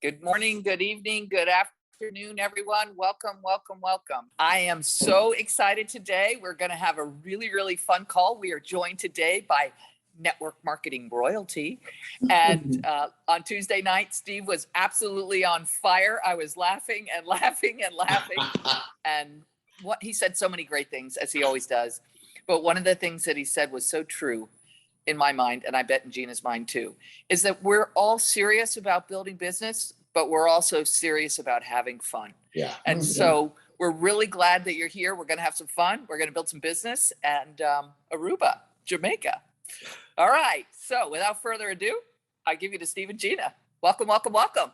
Good morning, good evening, good afternoon, everyone. Welcome, welcome, welcome. I am so excited today. We're going to have a really, really fun call. We are joined today by network marketing royalty. And on Tuesday night, Steve was absolutely on fire. I was laughing and laughing and laughing. And what he said so many great things, as he always does. But one of the things that he said was so true in my mind, and I bet in Gina's mind too, is that we're all serious about building business, but we're also serious about having fun. Yeah. And so we're really glad that you're here. We're going to have some fun. We're going to build some business and Aruba, Jamaica. All right. So without further ado, I give you to Steve and Gina. Welcome, welcome, welcome.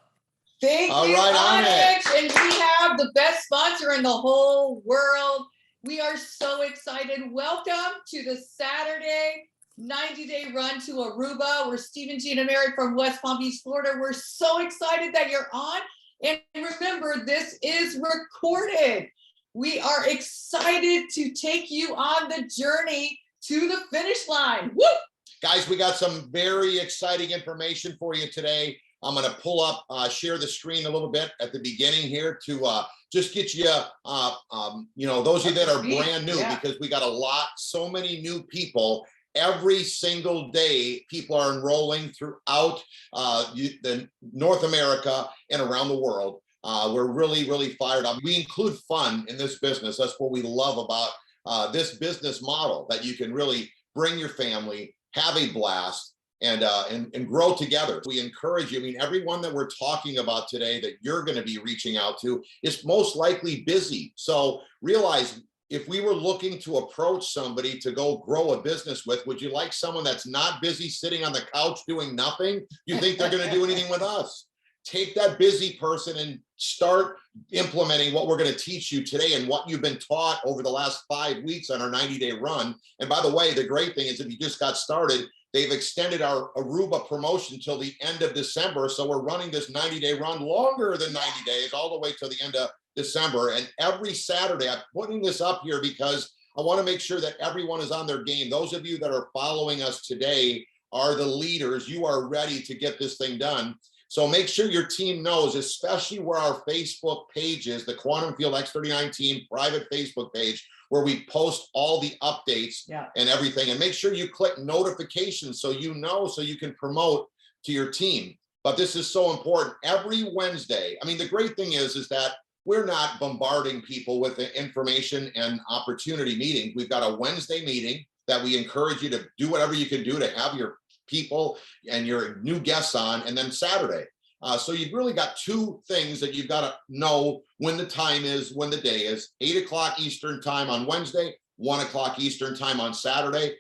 Thank you, Onyx. And we have the best sponsor in the whole world. We are so excited. Welcome to the Saturday 90-day run to Aruba. We're Steve Gina Merritt from West Palm Beach, Florida. We're so excited that you're on. And remember, this is recorded. We are excited to take you on the journey to the finish line. Woo! Guys, we got some very exciting information for you today. I'm going to pull up, share the screen a little bit at the beginning here to just get you, those of you that are brand new, because we got so many new people. Every single day, people are enrolling throughout the North America and around the world. We're really, really fired up. We include fun in this business. That's what we love about this business model, that you can really bring your family, have a blast, and grow together. We encourage you. I mean, everyone that we're talking about today that you're going to be reaching out to is most likely busy. So realize, if we were looking to approach somebody to go grow a business with, would you like someone that's not busy sitting on the couch doing nothing? You think they're going to do anything with us? Take that busy person and start implementing what we're going to teach you today and what you've been taught over the last 5 weeks on our 90-day run. And by the way, the great thing is, if you just got started, they've extended our Aruba promotion till the end of December. So we're running this 90-day run longer than 90 days, all the way till the end of December. And every Saturday, I'm putting this up here because I want to make sure that everyone is on their game. Those of you that are following us today are the leaders. You are ready to get this thing done. So make sure your team knows, especially where our Facebook page is, the Quantum Field X39 team private Facebook page, where we post all the updates and everything. And make sure you click notifications so you know, so you can promote to your team. But this is so important. Every Wednesday, I mean, the great thing is that we're not bombarding people with the information and opportunity meetings. We've got a Wednesday meeting that we encourage you to do whatever you can do to have your people and your new guests on, and then Saturday. So you've really got two things that you've got to know when the time is, when the day is. 8 o'clock Eastern time on Wednesday, 1 o'clock Eastern time on Saturday.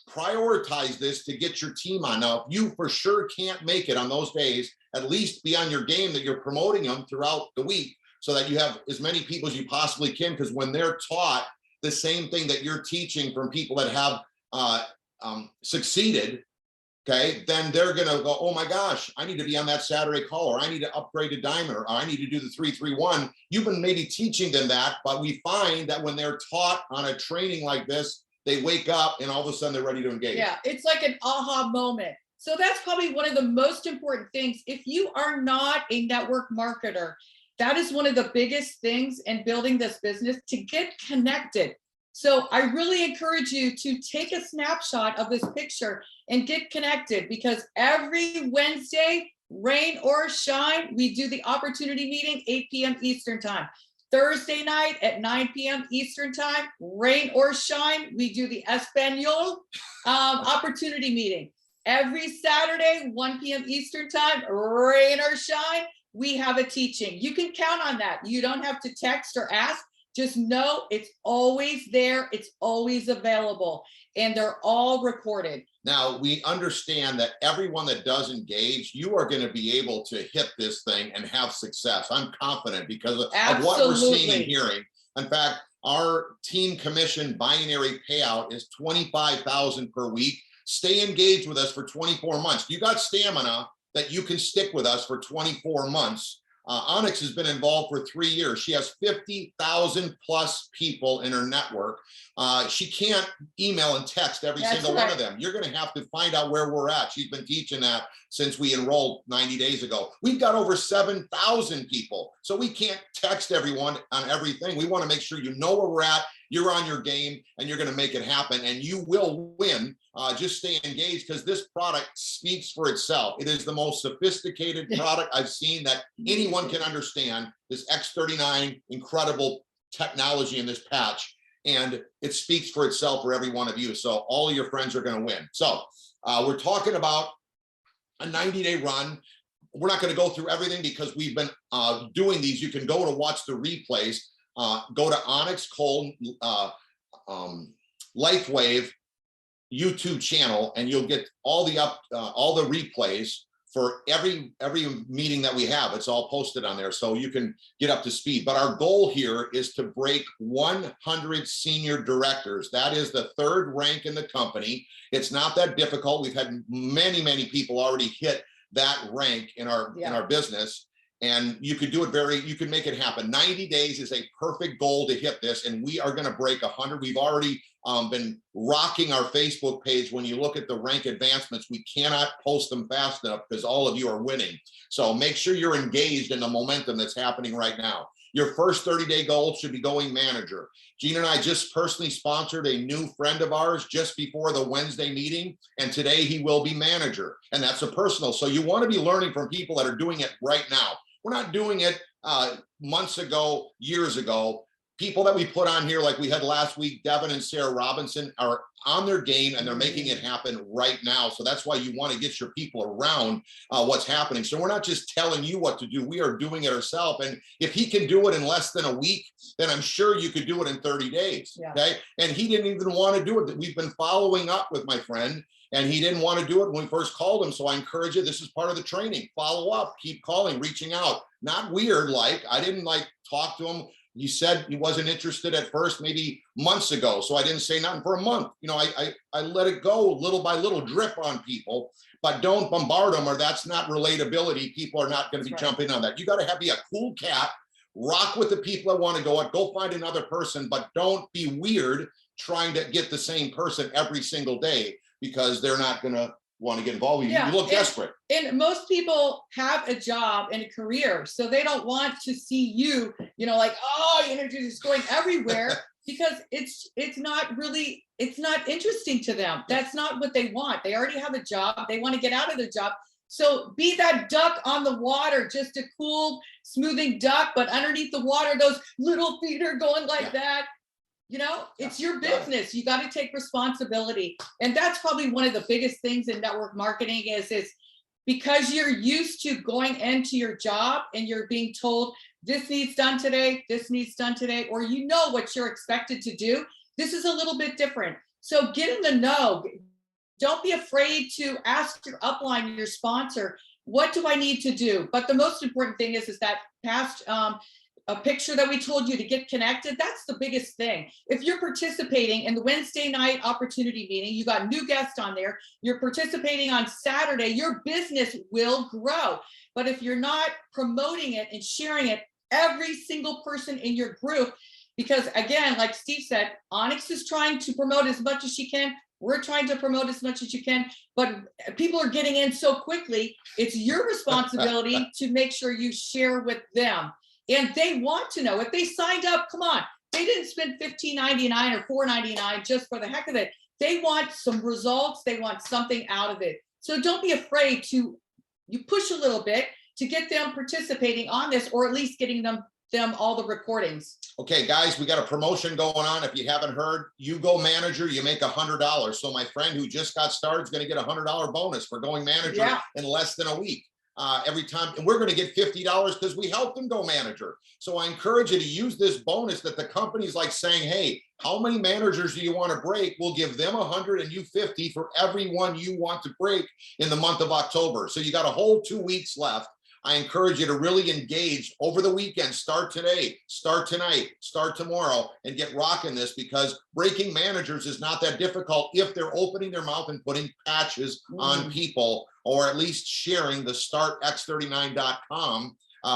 Prioritize this to get your team on. Now, if you for sure can't make it on those days, at least be on your game that you're promoting them throughout the week, so that you have as many people as you possibly can. Because when they're taught the same thing that you're teaching from people that have succeeded, okay, then they're going to go, oh my gosh, I need to be on that Saturday call, or I need to upgrade to Diamond, or I need to do the 331. You've been maybe teaching them that, but we find that when they're taught on a training like this, they wake up and all of a sudden they're ready to engage. Yeah, it's like an aha moment. So that's probably one of the most important things. If you are not a network marketer, that is one of the biggest things in building this business, to get connected. So I really encourage you to take a snapshot of this picture and get connected, because every Wednesday, rain or shine, we do the opportunity meeting, 8 p.m. Eastern time. Thursday night at 9 p.m. Eastern time, rain or shine, we do the Espanol opportunity meeting. Every Saturday, 1 p.m. Eastern time, rain or shine, we have a teaching. You can count on that. You don't have to text or ask. Just know it's always there. It's always available, and they're all recorded. Now, we understand that everyone that does engage, you are going to be able to hit this thing and have success. I'm confident because of what we're seeing and hearing. In fact, our team commission binary payout is $25,000 per week. Stay engaged with us for 24 months. You got stamina that you can stick with us for 24 months. Onyx has been involved for 3 years. She has 50,000 plus people in her network. She can't email and text every single one of them. You're going to have to find out where we're at. She's been teaching that since we enrolled 90 days ago. We've got over 7,000 people, so we can't text everyone on everything. We want to make sure you know where we're at, you're on your game, and you're going to make it happen, and you will win. Just stay engaged, because this product speaks for itself. It is the most sophisticated product I've seen that anyone can understand. This X39 incredible technology in this patch, and it speaks for itself for every one of you. So all of your friends are going to win. So we're talking about a 90-day run. We're not going to go through everything because we've been doing these. You can go to watch the replays. Go to Onyx Coale Lifewave YouTube channel, and you'll get all the replays for every meeting that we have. It's all posted on there, so you can get up to speed. But our goal here is to break 100 senior directors. That is the 3rd rank in the company. It's not that difficult. We've had many people already hit that rank in our business. And you could do it you can make it happen. 90 days is a perfect goal to hit this, and we are going to break 100. We've already been rocking our Facebook page. When you look at the rank advancements, we cannot post them fast enough because all of you are winning. So make sure you're engaged in the momentum that's happening right now. Your first 30-day goal should be going manager. Gina and I just personally sponsored a new friend of ours just before the Wednesday meeting, and today he will be manager, and that's a personal. So you want to be learning from people that are doing it right now. We're not doing it months ago, years ago. People that we put on here, like we had last week, Devin and Sarah Robinson, are on their game, and they're making it happen right now. So that's why you want to get your people around what's happening. So we're not just telling you what to do. We are doing it ourselves. And if he can do it in less than a week, then I'm sure you could do it in 30 days. Yeah. Okay. And he didn't even want to do it. We've been following up with my friend, and he didn't want to do it when we first called him. So I encourage you, this is part of the training. Follow up, keep calling, reaching out. Not weird, I didn't talk to him. He said he wasn't interested at first, maybe months ago. So I didn't say nothing for a month. I let it go little by little, drip on people, but don't bombard them, or that's not relatability. People are not going to be jumping on that. You got to be a cool cat, rock with the people that want to go find another person, but don't be weird trying to get the same person every single day, because they're not going to want to get involved with you. You look desperate. And most people have a job and a career, so they don't want to see you, energy is going everywhere, because it's not interesting to them. That's not what they want. They already have a job. They want to get out of their job. So be that duck on the water, just a cool, smoothing duck, but underneath the water, those little feet are going like that. It's your business. You got to take responsibility. And that's probably one of the biggest things in network marketing is because you're used to going into your job and you're being told this needs done today, or what you're expected to do. This is a little bit different. So get in the know. Don't be afraid to ask your upline, your sponsor, what do I need to do? But the most important thing is that past a picture that we told you to get connected. That's the biggest thing. If you're participating in the Wednesday night opportunity meeting, you got new guests on there, you're participating on Saturday, your business will grow. But if you're not promoting it and sharing it, every single person in your group, because again, like Steve said, Onyx is trying to promote as much as she can. We're trying to promote as much as you can, but people are getting in so quickly. It's your responsibility to make sure you share with them. And they want to know if they signed up. Come on, they didn't spend $15.99 or $4.99 just for the heck of it. They want some results. They want something out of it. So don't be afraid to push a little bit to get them participating on this, or at least getting them all the recordings. Okay, guys, we got a promotion going on. If you haven't heard, you go manager, you make $100. So my friend who just got started is going to get a $100 bonus for going manager in less than a week. Every time, and we're going to get $50 because we helped them go manager. So I encourage you to use this bonus that the company's saying, hey, how many managers do you want to break? We'll give them 100 and you 50 for every one you want to break in the month of October. So you got a whole 2 weeks left. I encourage you to really engage over the weekend. Start today, start tonight, start tomorrow, and get rocking this, because breaking managers is not that difficult if they're opening their mouth and putting patches on people, or at least sharing the startx39.com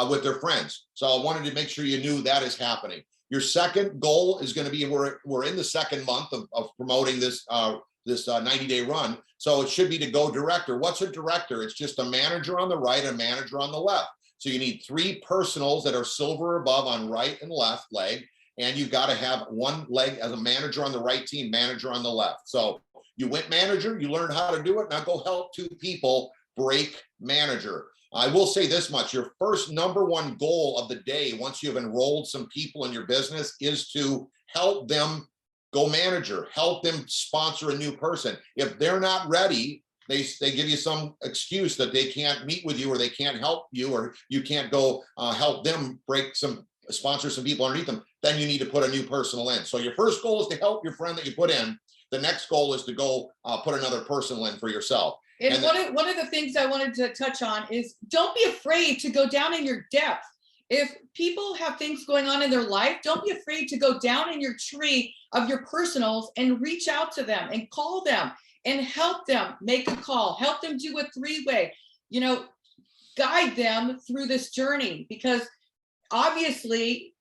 with their friends. So I wanted to make sure you knew that is happening. Your second goal is going to be, we're in the second month of promoting this 90-day run. So it should be to go director. What's a director? It's just a manager on the right, a manager on the left. So you need 3 personals that are silver above on right and left leg. And you've got to have one leg as a manager on the right team, manager on the left. So you went manager, you learned how to do it. Now go help 2 people break manager. I will say this much, your first #1 goal of the day, once you've enrolled some people in your business, is to help them go manager, help them sponsor a new person. If they're not ready, they give you some excuse that they can't meet with you or they can't help you or you can't go help them sponsor some people underneath them, then you need to put a new personal in. So your first goal is to help your friend that you put in. The next goal is to go put another personal in for yourself. And one of the things I wanted to touch on is don't be afraid to go down in your depth. If people have things going on in their life, don't be afraid to go down in your tree of your personals and reach out to them and call them and help them make a call, help them do a 3-way, guide them through this journey. Because obviously,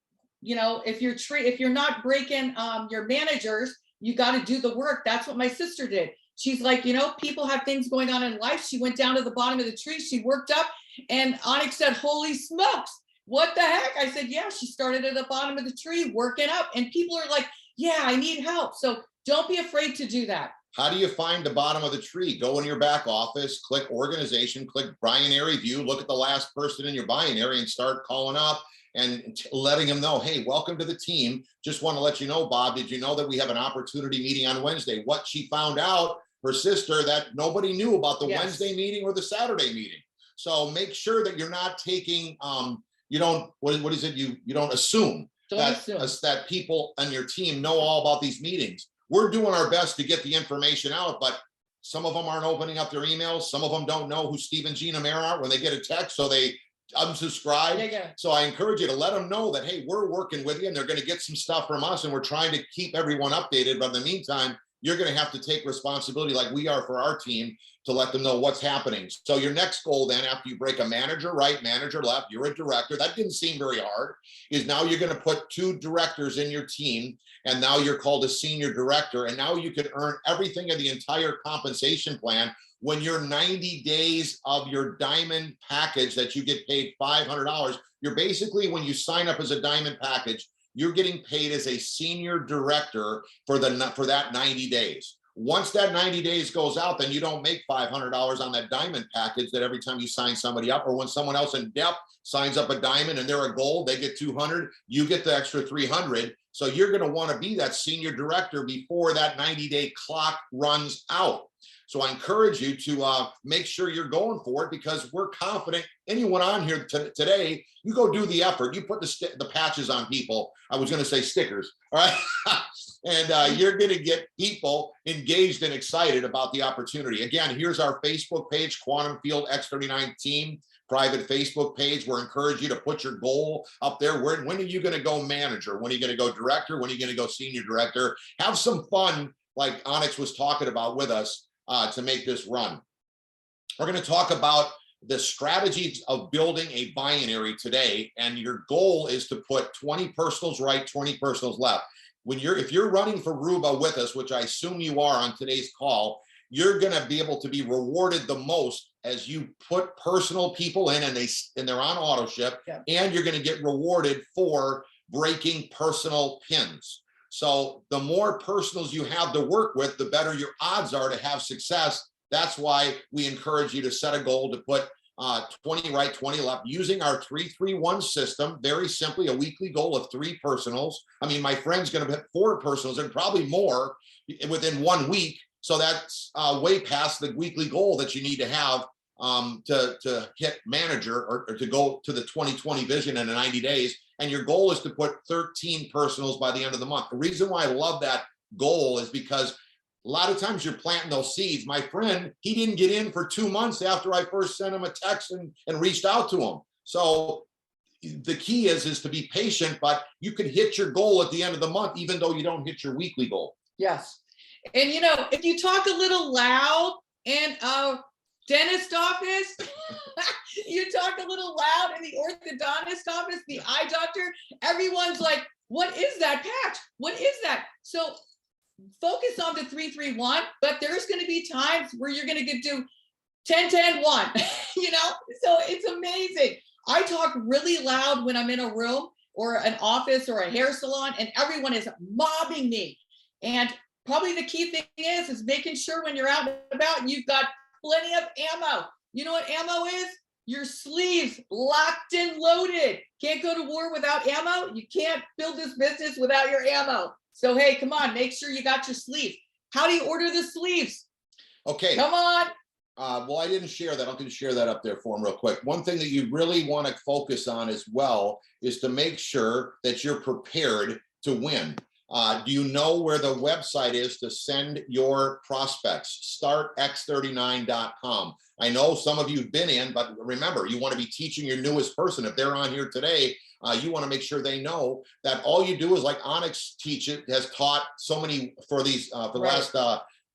if you're not breaking your managers, you got to do the work. That's what my sister did. She's like, people have things going on in life. She went down to the bottom of the tree. She worked up, and Onyx said, "Holy smokes, what the heck?" I said, "Yeah, she started at the bottom of the tree working up." And people are like, "Yeah, I need help." So don't be afraid to do that. How do you find the bottom of the tree? Go in your back office, click organization, click binary view, look at the last person in your binary and start calling up and letting them know, "Hey, welcome to the team. Just want to let you know, Bob, did you know that we have an opportunity meeting on Wednesday?" What she found out, her sister, that nobody knew about the Wednesday meeting or the Saturday meeting. So make sure that you're not taking, you don't, what is it? You don't assume that people on your team know all about these meetings. We're doing our best to get the information out, but some of them aren't opening up their emails. Some of them don't know who Steve and Gina Merritt are when they get a text, so they unsubscribe. Yeah. So I encourage you to let them know that, hey, we're working with you and they're going to get some stuff from us and we're trying to keep everyone updated. But in the meantime, you're going to have to take responsibility like we are for our team to let them know what's happening. So your next goal then, after you break a manager right, manager left, you're a director. That didn't seem very hard. Is now you're going to put 2 directors in your team, and now you're called a senior director. And now you can earn everything in the entire compensation plan when you're 90 days of your diamond package that you get paid $500. You're basically, when you sign up as a diamond package, you're getting paid as a senior director for that 90 days. Once that 90 days goes out, then you don't make $500 on that diamond package that every time you sign somebody up, or when someone else in depth signs up a diamond and they're a gold, they get 200, you get the extra 300. So you're going to want to be that senior director before that 90-day clock runs out. So I encourage you to make sure you're going for it, because we're confident. Anyone on here today, you go do the effort. You put the patches on people. I was going to say stickers. All right. And you're going to get people engaged and excited about the opportunity. Again, here's our Facebook page, Quantum Field X39 Team, private Facebook page. We're encouraging you to put your goal up there. When are you going to go manager? When are you going to go director? When are you going to go senior director? Have some fun, like Onyx was talking about with us, to make this run. We're going to talk about the strategies of building a binary today, and your goal is to put 20 personals right, 20 personals left. If you're running for Aruba with us, which I assume you are on today's call, you're going to be able to be rewarded the most as you put personal people in and they're on auto ship, and you're going to get rewarded for breaking personal pins. So the more personals you have to work with, the better your odds are to have success. That's why we encourage you to set a goal to put 20 right, 20 left, using our 3-3-1 system. Very simply, a weekly goal of 3 personals. I mean, my friend's going to hit 4 personals and probably more within 1 week. So that's way past the weekly goal that you need to have to hit manager or to go to the 2020 vision in 90 days. And your goal is to put 13 personals by the end of the month. The reason why I love that goal is because a lot of times you're planting those seeds. My friend, he didn't get in for 2 months after I first sent him a text and reached out to him. So the key is to be patient, but you can hit your goal at the end of the month, even though you don't hit your weekly goal. Yes. And if you talk a little loud and dentist office, you talk a little loud in the orthodontist office, the eye doctor, everyone's like, what is that patch? What is that? So focus on the 3-3-1, but there's going to be times where you're going to do 10-10-1, you know? So it's amazing. I talk really loud when I'm in a room or an office or a hair salon, and everyone is mobbing me. And probably the key thing is making sure when you're out and about, you've got plenty of ammo. You know what ammo is? Your sleeves locked and loaded. Can't go to war without ammo. You can't build this business without your ammo. So, hey, come on, make sure you got your sleeves. How do you order the sleeves? Okay. Come on. Well, I didn't share that. I'm going to share that up there for them real quick. One thing that you really want to focus on as well is to make sure that you're prepared to win. Do you know where the website is to send your prospects? StartX39.com. I know some of you have been in, but remember, you want to be teaching your newest person. If they're on here today, you want to make sure they know that all you do is like Onyx has taught so many for these for the last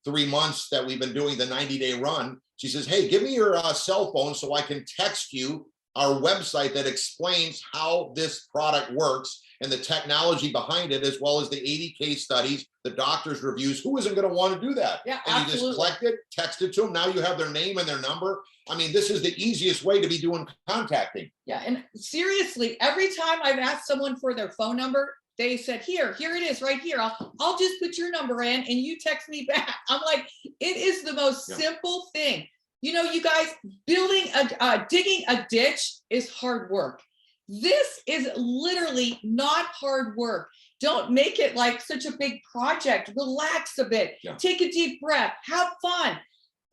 3 months that we've been doing the 90-day run. She says, hey, give me your cell phone so I can text you our website that explains how this product works and the technology behind it, as well as the 80 case studies, the doctor's reviews. Who isn't going to want to do that? Yeah, and absolutely. You just collect it, text it to them. Now you have their name and their number. I mean, this is the easiest way to be doing contacting. Yeah, and seriously, every time I've asked someone for their phone number, they said, here it is right here. I'll just put your number in and you text me back. I'm like, it is the most simple thing. You know, you guys, digging a ditch is hard work. This is literally not hard work. Don't make it like such a big project. Relax a bit. Yeah. Take a deep breath. Have fun.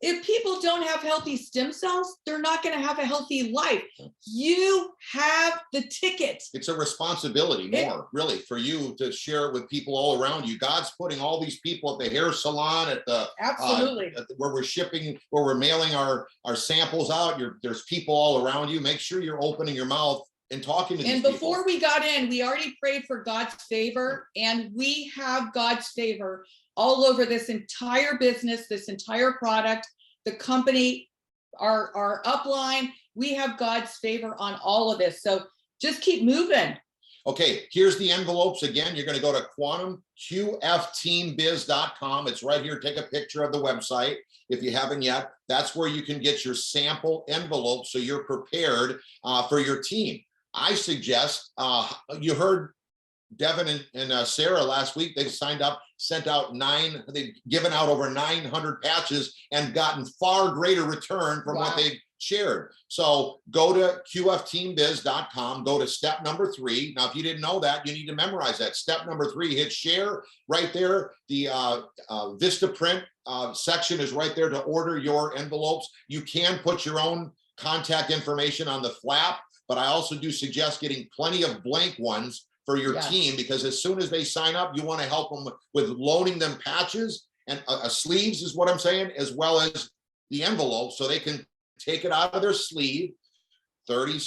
If people don't have healthy stem cells, they're not going to have a healthy life. You have the ticket. It's a responsibility really, for you to share it with people all around you. God's putting all these people at the hair salon, at the absolutely where we're shipping, where we're mailing our samples out. There's people all around you. Make sure you're opening your mouth and talking to these people. And before we got in, we already prayed for God's favor, and we have God's favor all over this entire business, this entire product, the company, our upline. We have God's favor on all of this. So just keep moving. Okay, here's the envelopes again. You're going to go to QFTeambiz.com. It's right here. Take a picture of the website if you haven't yet. That's where you can get your sample envelope so you're prepared for your team. I suggest, you heard Devin and Sarah last week, they've signed up, sent out they've given out over 900 patches and gotten far greater return from what they've shared. So go to QFTeambiz.com, go to step number 3. Now, if you didn't know that, you need to memorize that. Step number 3, hit share right there. The Vistaprint section is right there to order your envelopes. You can put your own contact information on the flap, but I also do suggest getting plenty of blank ones for your team, because as soon as they sign up, you want to help them with loaning them patches and sleeves is what I'm saying, as well as the envelope, so they can take it out of their sleeve, 30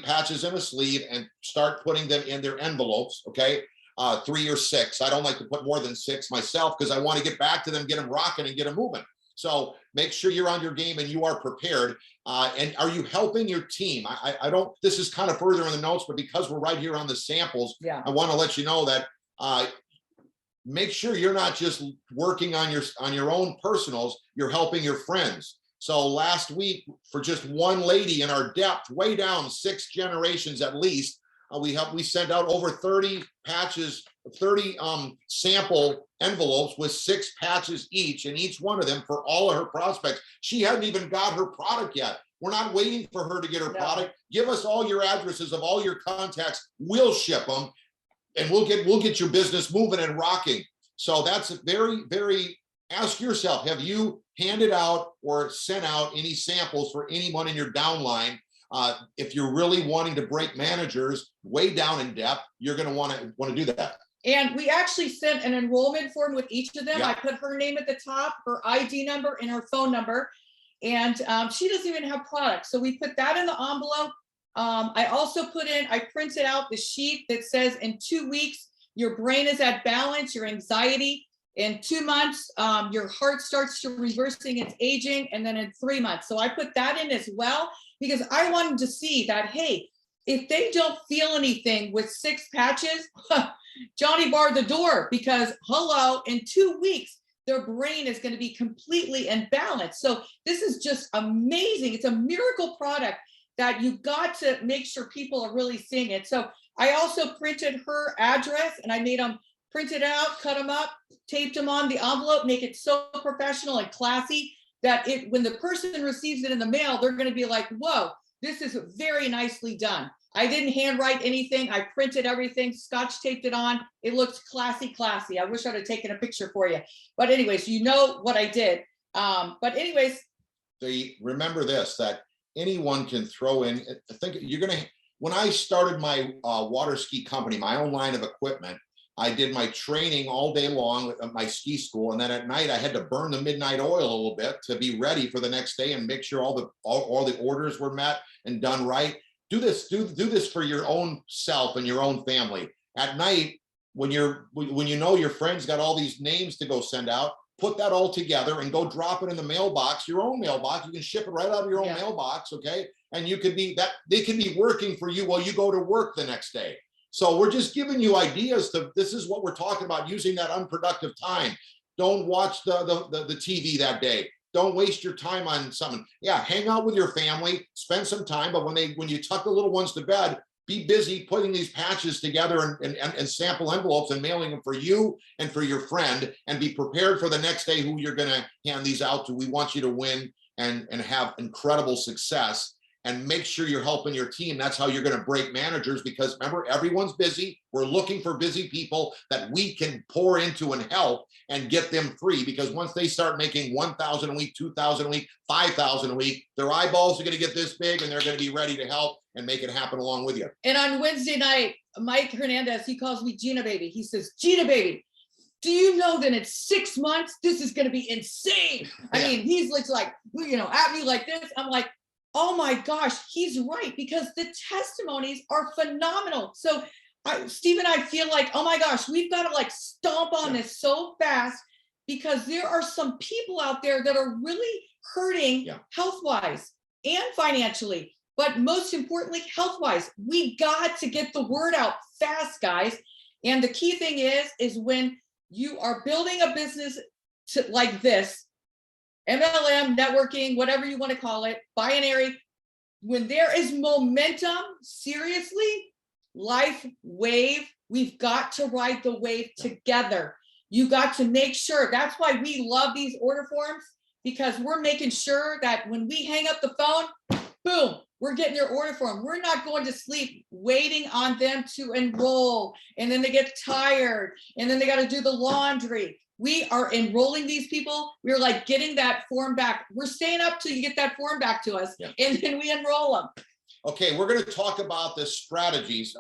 patches in a sleeve, and start putting them in their envelopes. Okay, 3 or 6. I don't like to put more than 6 myself, because I want to get back to them, get them rocking and get them moving. So make sure you're on your game and you are prepared. And are you helping your team? I don't, this is kind of further in the notes, but because we're right here on the samples, I want to let you know that make sure you're not just working on your own personals, you're helping your friends. So last week, for just one lady in our depth, way down 6 generations at least, we sent out over 30 patches, 30 sample envelopes with 6 patches each, and each one of them for all of her prospects. She hadn't even got her product yet. We're not waiting for her to get her product. Give us all your addresses of all your contacts. We'll ship them, and we'll get your business moving and rocking. So that's very, very, ask yourself, have you handed out or sent out any samples for anyone in your downline? If you're really wanting to break managers way down in depth, you're going to want to do that. And we actually sent an enrollment form with each of them. I put her name at the top, her ID number, and her phone number. And she doesn't even have products. So we put that in the envelope. I also I printed out the sheet that says in 2 weeks, your brain is at balance, your anxiety In 2 months, your heart starts to reversing its aging, and then in 3 months. So I put that in as well, because I wanted to see that, hey, if they don't feel anything with 6 patches, Johnny barred the door, because hello, in 2 weeks, their brain is going to be completely in balance. So this is just amazing. It's a miracle product that you got to make sure people are really seeing it. So I also printed her address, and I made them print it out, cut them up, taped them on the envelope, make it so professional and classy that when the person receives it in the mail, they're going to be like, whoa, this is very nicely done. I didn't handwrite anything. I printed everything, scotch taped it on. It looks classy. I wish I'd have taken a picture for you. But anyways, you know what I did. But anyways. So you remember this, that anyone can throw in, I think you're going to, when I started my water ski company, my own line of equipment, I did my training all day long at my ski school. And then at night I had to burn the midnight oil a little bit to be ready for the next day and make sure all the orders were met and done right. Do this for your own self and your own family. At night, when you know your friend's got all these names to go send out, put that all together and go drop it in the mailbox, your own mailbox. You can ship it right out of your own mailbox, okay? And you could be that, they can be working for you while you go to work the next day. So we're just giving you ideas this is what we're talking about, using that unproductive time. Don't watch the TV that day. Don't waste your time on something. Yeah, hang out with your family, spend some time, but when you tuck the little ones to bed, be busy putting these patches together and sample envelopes and mailing them for you and for your friend, and be prepared for the next day who you're gonna hand these out to. We want you to win and have incredible success. And make sure you're helping your team. That's how you're going to break managers, because remember, everyone's busy. We're looking for busy people that we can pour into and help and get them free, because once they start making 1,000 a week, 2,000 a week, 5,000 a week, their eyeballs are going to get this big and they're going to be ready to help and make it happen along with you. And on Wednesday night, Mike Hernandez, he calls me Gina Baby. He says, Gina Baby, do you know that in 6 months, this is going to be insane? I mean, he's like, you know, at me like this. I'm like, oh my gosh, he's right, because the testimonies are phenomenal. So Steve and I feel like, oh my gosh, we've got to like stomp on this so fast, because there are some people out there that are really hurting health-wise and financially, but most importantly, health-wise. We got to get the word out fast, guys. And the key thing is when you are building a business like this, MLM, networking, whatever you want to call it, binary, when there is momentum, seriously, Lifewave, we've got to ride the wave together. You got to make sure. That's why we love these order forms, because we're making sure that when we hang up the phone, boom, we're getting their order form. We're not going to sleep waiting on them to enroll, and then they get tired, and then they got to do the laundry. We are enrolling these people. We're like getting that form back. We're staying up till you get that form back to us, and then we enroll them. Okay, we're going to talk about the strategies,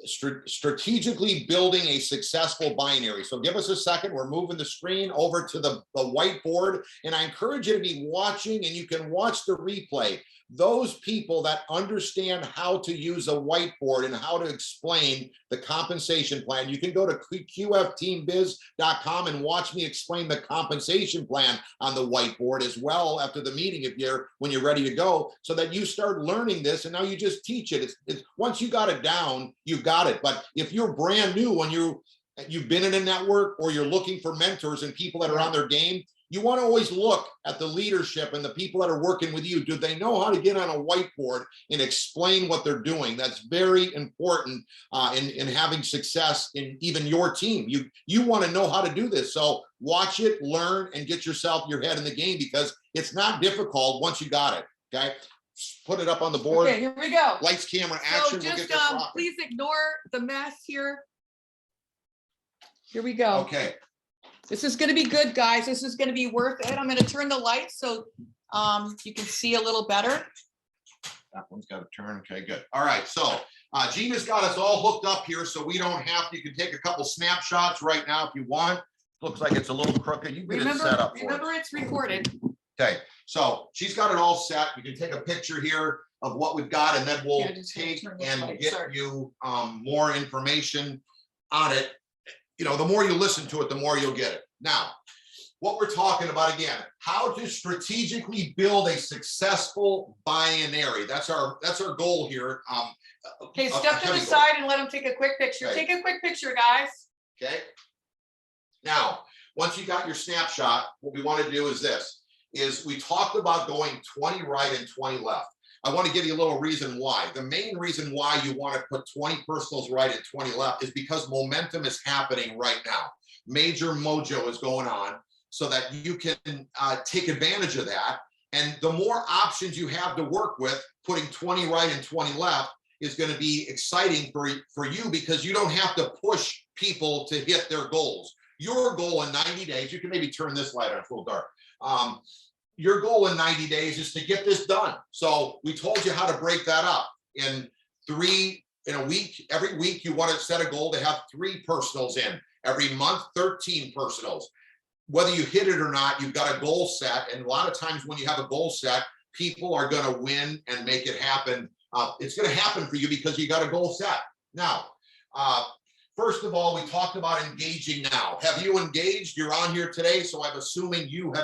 strategically building a successful binary. So give us a second. We're moving the screen over to the whiteboard, and I encourage you to be watching, and you can watch the replay. Those people that understand how to use a whiteboard and how to explain the compensation plan, you can go to QFTeambiz.com and watch me explain the compensation plan on the whiteboard as well after the meeting, when you're ready to go, so that you start learning this and now you just teach it. It's once you got it down, you've got it. But if you're brand new, when you've been in a network, or you're looking for mentors and people that are on their game, you want to always look at the leadership and the people that are working with you. Do they know how to get on a whiteboard and explain what they're doing? That's very important in having success in even your team. You want to know how to do this. So watch it, learn, and get your head in the game, because it's not difficult once you got it. Okay. Put it up on the board. Okay, here we go. Lights, camera, action. So just we'll get please ignore the mess here. Here we go. Okay. This is going to be good, guys. This is going to be worth it. I'm going to turn the lights so you can see a little better. That one's got to turn. Okay, good. All right. So Gina's got us all hooked up here, so we don't have to. You can take a couple snapshots right now if you want. Looks like it's a little crooked. You get it set up for Remember, it's recorded. Okay. So she's got it all set. You can take a picture here of what we've got, and then we'll take and get you more information on it. You know, the more you listen to it, the more you'll get it. Now, what we're talking about again, how to strategically build a successful binary. That's our goal here. Okay, step to the side and let them take a quick picture. Okay. Take a quick picture, guys. Okay. Now, once you got your snapshot, what we want to do is this, is we talked about going 20 right and 20 left. I want to give you a little reason why. The main reason why you want to put 20 personals right and 20 left is because momentum is happening right now. Major mojo is going on so that you can take advantage of that. And the more options you have to work with, putting 20 right and 20 left is going to be exciting for you because you don't have to push people to hit their goals. Your goal in 90 days, you can maybe turn this light on, it's a little dark. Your goal in 90 days is to get this done. So we told you how to break that up in a week. Every week you want to set a goal to have 3 personals in. Every month, 13 personals. Whether you hit it or not, you've got a goal set. And a lot of times when you have a goal set, people are going to win and make it happen. It's going to happen for you because you got a goal set. Now, first of all, we talked about engaging now. Have you engaged? You're on here today, so I'm assuming you've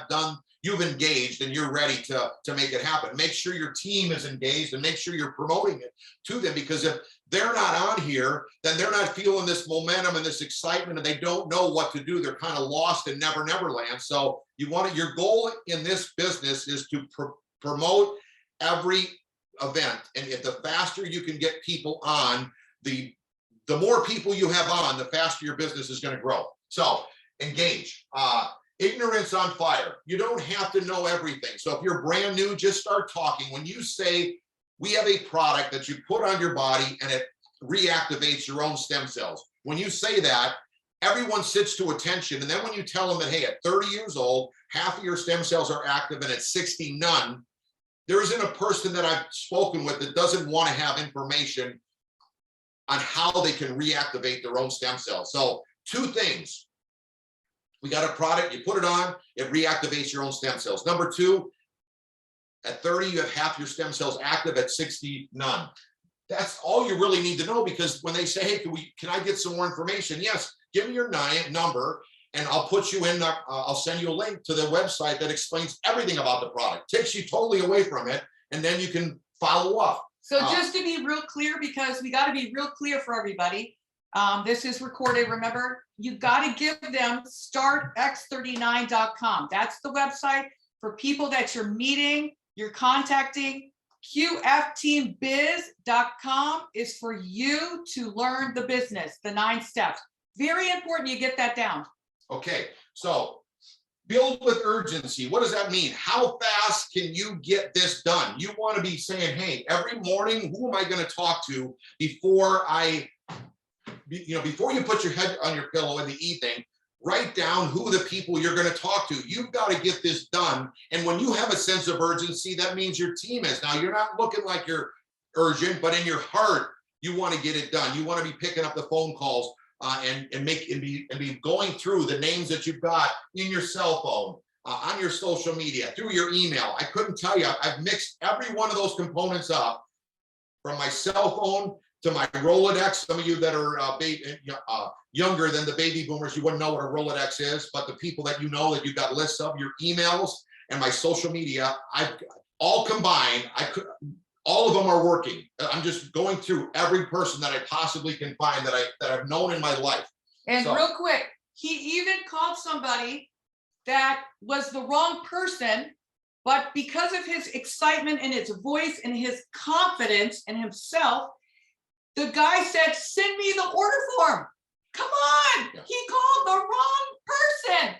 engaged and you're ready to make it happen. Make sure your team is engaged and make sure you're promoting it to them, because if they're not on here, then they're not feeling this momentum and this excitement and they don't know what to do. They're kind of lost in never land. So your goal in this business is to promote every event. And if the faster you can get people on, the more people you have on, the faster your business is going to grow. So engage. Ignorance on fire. You don't have to know everything. So if you're brand new, just start talking. When you say, we have a product that you put on your body and it reactivates your own stem cells. When you say that, everyone sits to attention. And then when you tell them that, hey, at 30 years old, half of your stem cells are active and at 60, none, there isn't a person that I've spoken with that doesn't want to have information on how they can reactivate their own stem cells. So 2 things. We got a product, you put it on, it reactivates your own stem cells. Number 2, at 30, you have half your stem cells active, at 60, none. That's all you really need to know, because when they say, hey, can I get some more information? Yes, give me your number and I'll put you in, I'll send you a link to the website that explains everything about the product, takes you totally away from it, and then you can follow up. So just to be real clear, because we got to be real clear for everybody, this is recorded, remember, you got to give them startx39.com. That's the website for people that you're meeting, you're contacting. QFTeambiz.com is for you to learn the business, the 9 steps. Very important you get that down. Okay, so build with urgency. What does that mean? How fast can you get this done? You want to be saying, hey, every morning, who am I going to talk to before before you put your head on your pillow in the evening? Write down who the people you're going to talk to. You've got to get this done. And when you have a sense of urgency, that means your team is. Now, you're not looking like you're urgent, but in your heart, you want to get it done. You want to be picking up the phone calls and be going through the names that you've got in your cell phone, on your social media, through your email. I couldn't tell you. I've mixed every one of those components up, from my cell phone to my Rolodex. Some of you that are younger than the baby boomers, you wouldn't know what a Rolodex is, but the people that you know that you've got lists of, your emails and my social media, I've all combined. All of them are working. I'm just going through every person that I possibly can find that I've known in my life. And real quick, he even called somebody that was the wrong person, but because of his excitement and his voice and his confidence in himself, the guy said, send me the order form. Come on, yeah. He called the wrong person.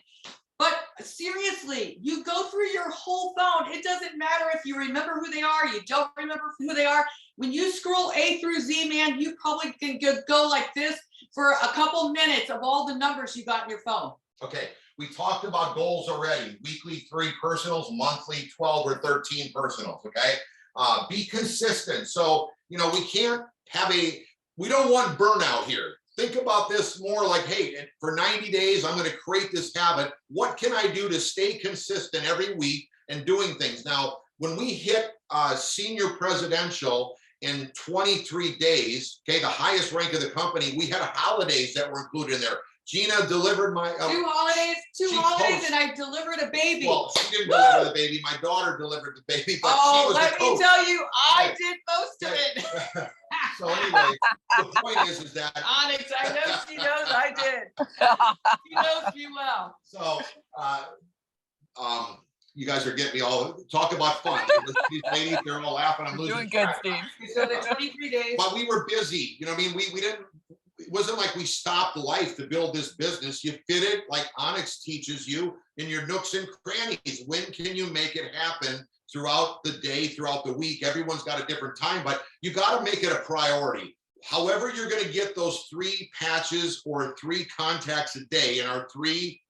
But seriously, you go through your whole phone. It doesn't matter if you remember who they are, you don't remember who they are. When you scroll A through Z, man, you probably can go like this for a couple minutes of all the numbers you got in your phone. Okay, we talked about goals already. Weekly 3 personals, monthly 12 or 13 personals, okay? Be consistent. So, we can't we don't want burnout here. Think about this more like, hey, for 90 days, I'm going to create this habit. What can I do to stay consistent every week and doing things? Now, when we hit senior presidential in 23 days, okay, the highest rank of the company, we had holidays that were included in there. Gina delivered my. Two holidays, she and I delivered a baby. Well, she didn't deliver the baby. My daughter delivered the baby, but she was let the me coach. tell you, I did most of it. So anyway, the point is that Onyx, I know she knows I did. She knows me well. So, you guys are getting me all talk about fun. These ladies, they're all laughing. I'm losing Doing good, track. Steve. So the 23 days. But we were busy. You know what I mean? We didn't. It wasn't like we stopped life to build this business. You fit it like Onyx teaches you in your nooks and crannies. When can you make it happen throughout the day, throughout the week? Everyone's got a different time, but you got to make it a priority. However, you're going to get those 3 patches or 3 contacts a day in our 3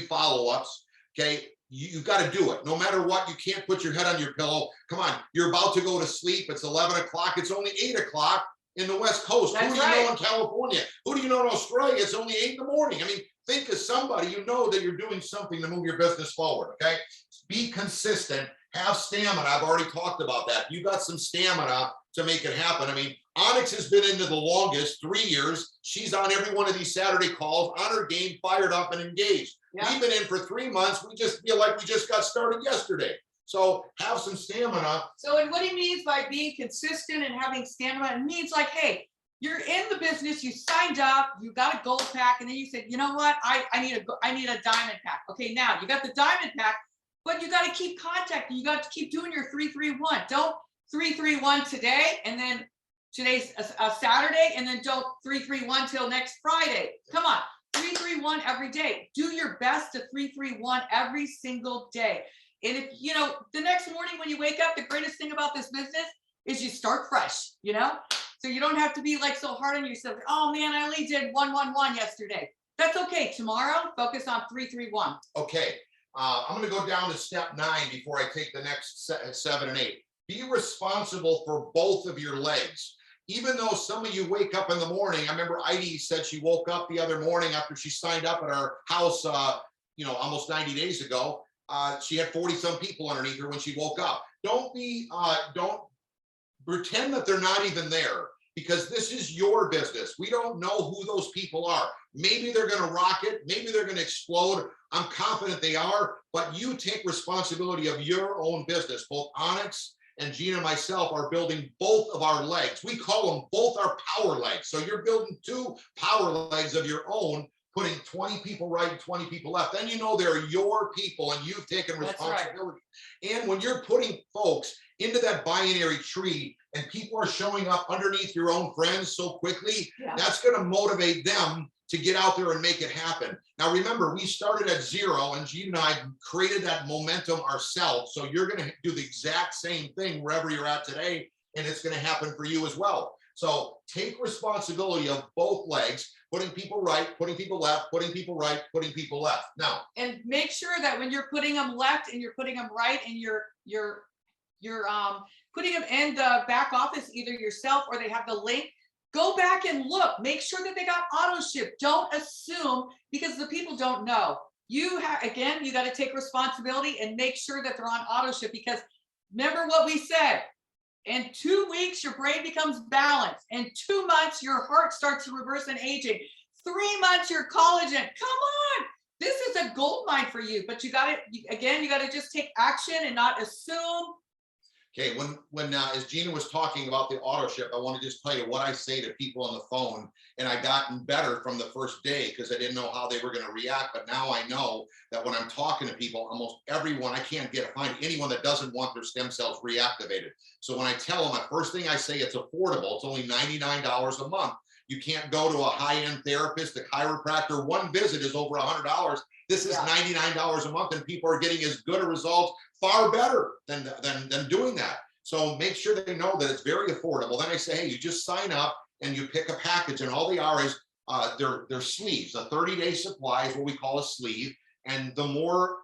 follow-ups. Okay. You got to do it. No matter what, you can't put your head on your pillow. Come on, you're about to go to sleep. It's 11 o'clock. It's only 8 o'clock in the West Coast. That's Who do you right. know in California? Who do you know in Australia? It's only 8 in the morning. I mean, think of somebody, you know that you're doing something to move your business forward, okay? Be consistent, have stamina. I've already talked about that. You got some stamina to make it happen. I mean, Onyx has been into the longest, 3 years. She's on every one of these Saturday calls, on her game, fired up and engaged. Yeah. We've been in for 3 months. We just feel like we just got started yesterday. So have some stamina. So, and what he means by being consistent and having stamina, it means like, hey, you're in the business, you signed up, you got a gold pack, and then you said, you know what, I need a diamond pack. Okay, now you got the diamond pack, but you got to keep contacting. You got to keep doing your 331. Don't 331 today, and then today's a Saturday, and then don't 331 till next Friday. Come on, 331 every day. Do your best to 331 every single day. And if, you know, the next morning when you wake up, the greatest thing about this business is you start fresh, you know? So you don't have to be like so hard on yourself. Oh man, I only did 111 yesterday. That's okay. Tomorrow, focus on 331. Okay. I'm going to go down to step 9 before I take the next 7 and 8. Be responsible for both of your legs. Even though some of you wake up in the morning, I remember Heidi said she woke up the other morning after she signed up at our house, almost 90 days ago. She had 40-some people underneath her when she woke up. Don't pretend that they're not even there, because this is your business. We don't know who those people are. Maybe they're going to rock it. Maybe they're going to explode. I'm confident they are, but you take responsibility of your own business. Both Onyx and Gina and myself are building both of our legs. We call them both our power legs. So you're building 2 power legs of your own, putting 20 people right and 20 people left. Then you know they're your people and you've taken responsibility. Right. And when you're putting folks into that binary tree and people are showing up underneath your own friends so quickly, that's going to motivate them to get out there and make it happen. Now, remember, we started at 0 and Gene and I created that momentum ourselves. So you're going to do the exact same thing wherever you're at today, and it's going to happen for you as well. So take responsibility of both legs, putting people right, putting people left, putting people right, putting people left. Now, and make sure that when you're putting them left and you're putting them right and you're putting them in the back office, either yourself or they have the link, go back and look, make sure that they got auto ship. Don't assume, because the people don't know. You have, again, you got to take responsibility and make sure that they're on auto ship, because remember what we said, in 2 weeks, your brain becomes balanced. In 2 months, your heart starts to reverse and aging. 3 months, your collagen. Come on. This is a gold mine for you, but you got to, again, you got to just take action and not assume. Okay, when as Gina was talking about the auto ship, I want to just tell you what I say to people on the phone, and I gotten better from the first day because I didn't know how they were going to react. But now I know that when I'm talking to people, almost everyone, I can't find anyone that doesn't want their stem cells reactivated. So when I tell them, the first thing I say, it's affordable. It's only $99 a month. You can't go to a high-end therapist, a chiropractor. One visit is over $100. This is $99 a month, and people are getting as good a result, far better than doing that. So make sure they know that it's very affordable. Then I say, hey, you just sign up and you pick a package, and all they are is they're sleeves. A 30-day supply is what we call a sleeve, and the more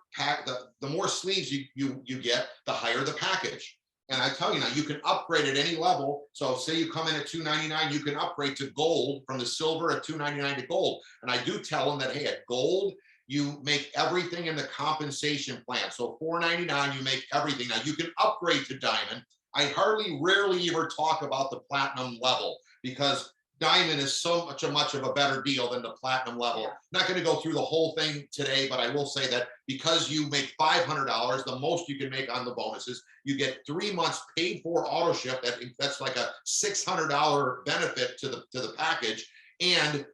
sleeves you get, the higher the package. And I tell you now, you can upgrade at any level. So say you come in at $299, you can upgrade to gold, from the silver at $299 to gold. And I do tell them that, hey, at gold, you make everything in the compensation plan. So $499, you make everything. Now you can upgrade to diamond. I rarely ever talk about the platinum level, because diamond is so much of a better deal than the platinum level. Yeah. Not going to go through the whole thing today, but I will say that because you make $500, the most you can make on the bonuses, you get 3 months paid for auto ship. That's like a $600 benefit to the package. And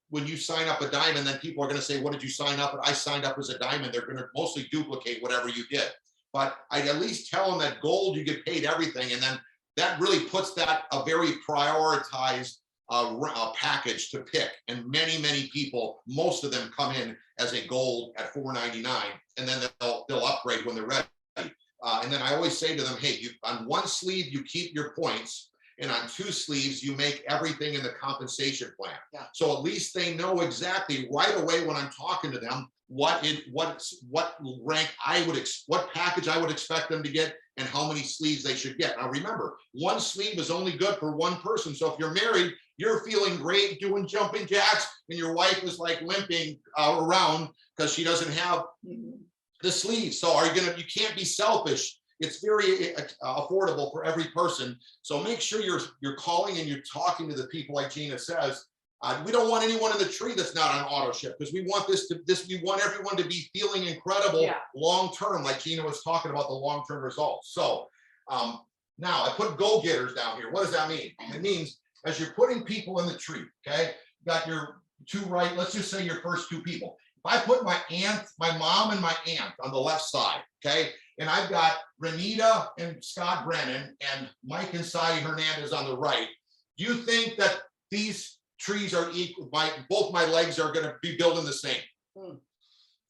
when you sign up a diamond, then people are going to say, what did you sign up? I signed up as a diamond. They're going to mostly duplicate whatever you did. But I'd at least tell them that gold, you get paid everything. And then that really puts that a very prioritized package to pick. And many people, most of them come in as a gold at $499, and then they'll upgrade when they're ready. And then I always say to them, hey, on one sleeve, you keep your points, and on 2 sleeves, you make everything in the compensation plan. Yeah. So at least they know exactly right away when I'm talking to them, what rank what package I would expect them to get and how many sleeves they should get. Now remember, 1 sleeve is only good for 1 person. So if you're married, you're feeling great doing jumping jacks and your wife is like limping around because she doesn't have the sleeves. So you can't be selfish. It's very affordable for every person. So make sure you're calling and you're talking to the people like Gina says. We don't want anyone in the tree that's not on auto ship because we want we want everyone to be feeling incredible long term, like Gina was talking about the long term results. So now I put go getters down here. What does that mean? It means as you're putting people in the tree, okay, you got your 2 right. Let's just say your first 2 people. If I put my mom and my aunt on the left side, okay, and I've got Renita and Scott Brennan and Mike and Sai Hernandez on the right, do you think that these trees are equal? Both my legs are going to be building the same.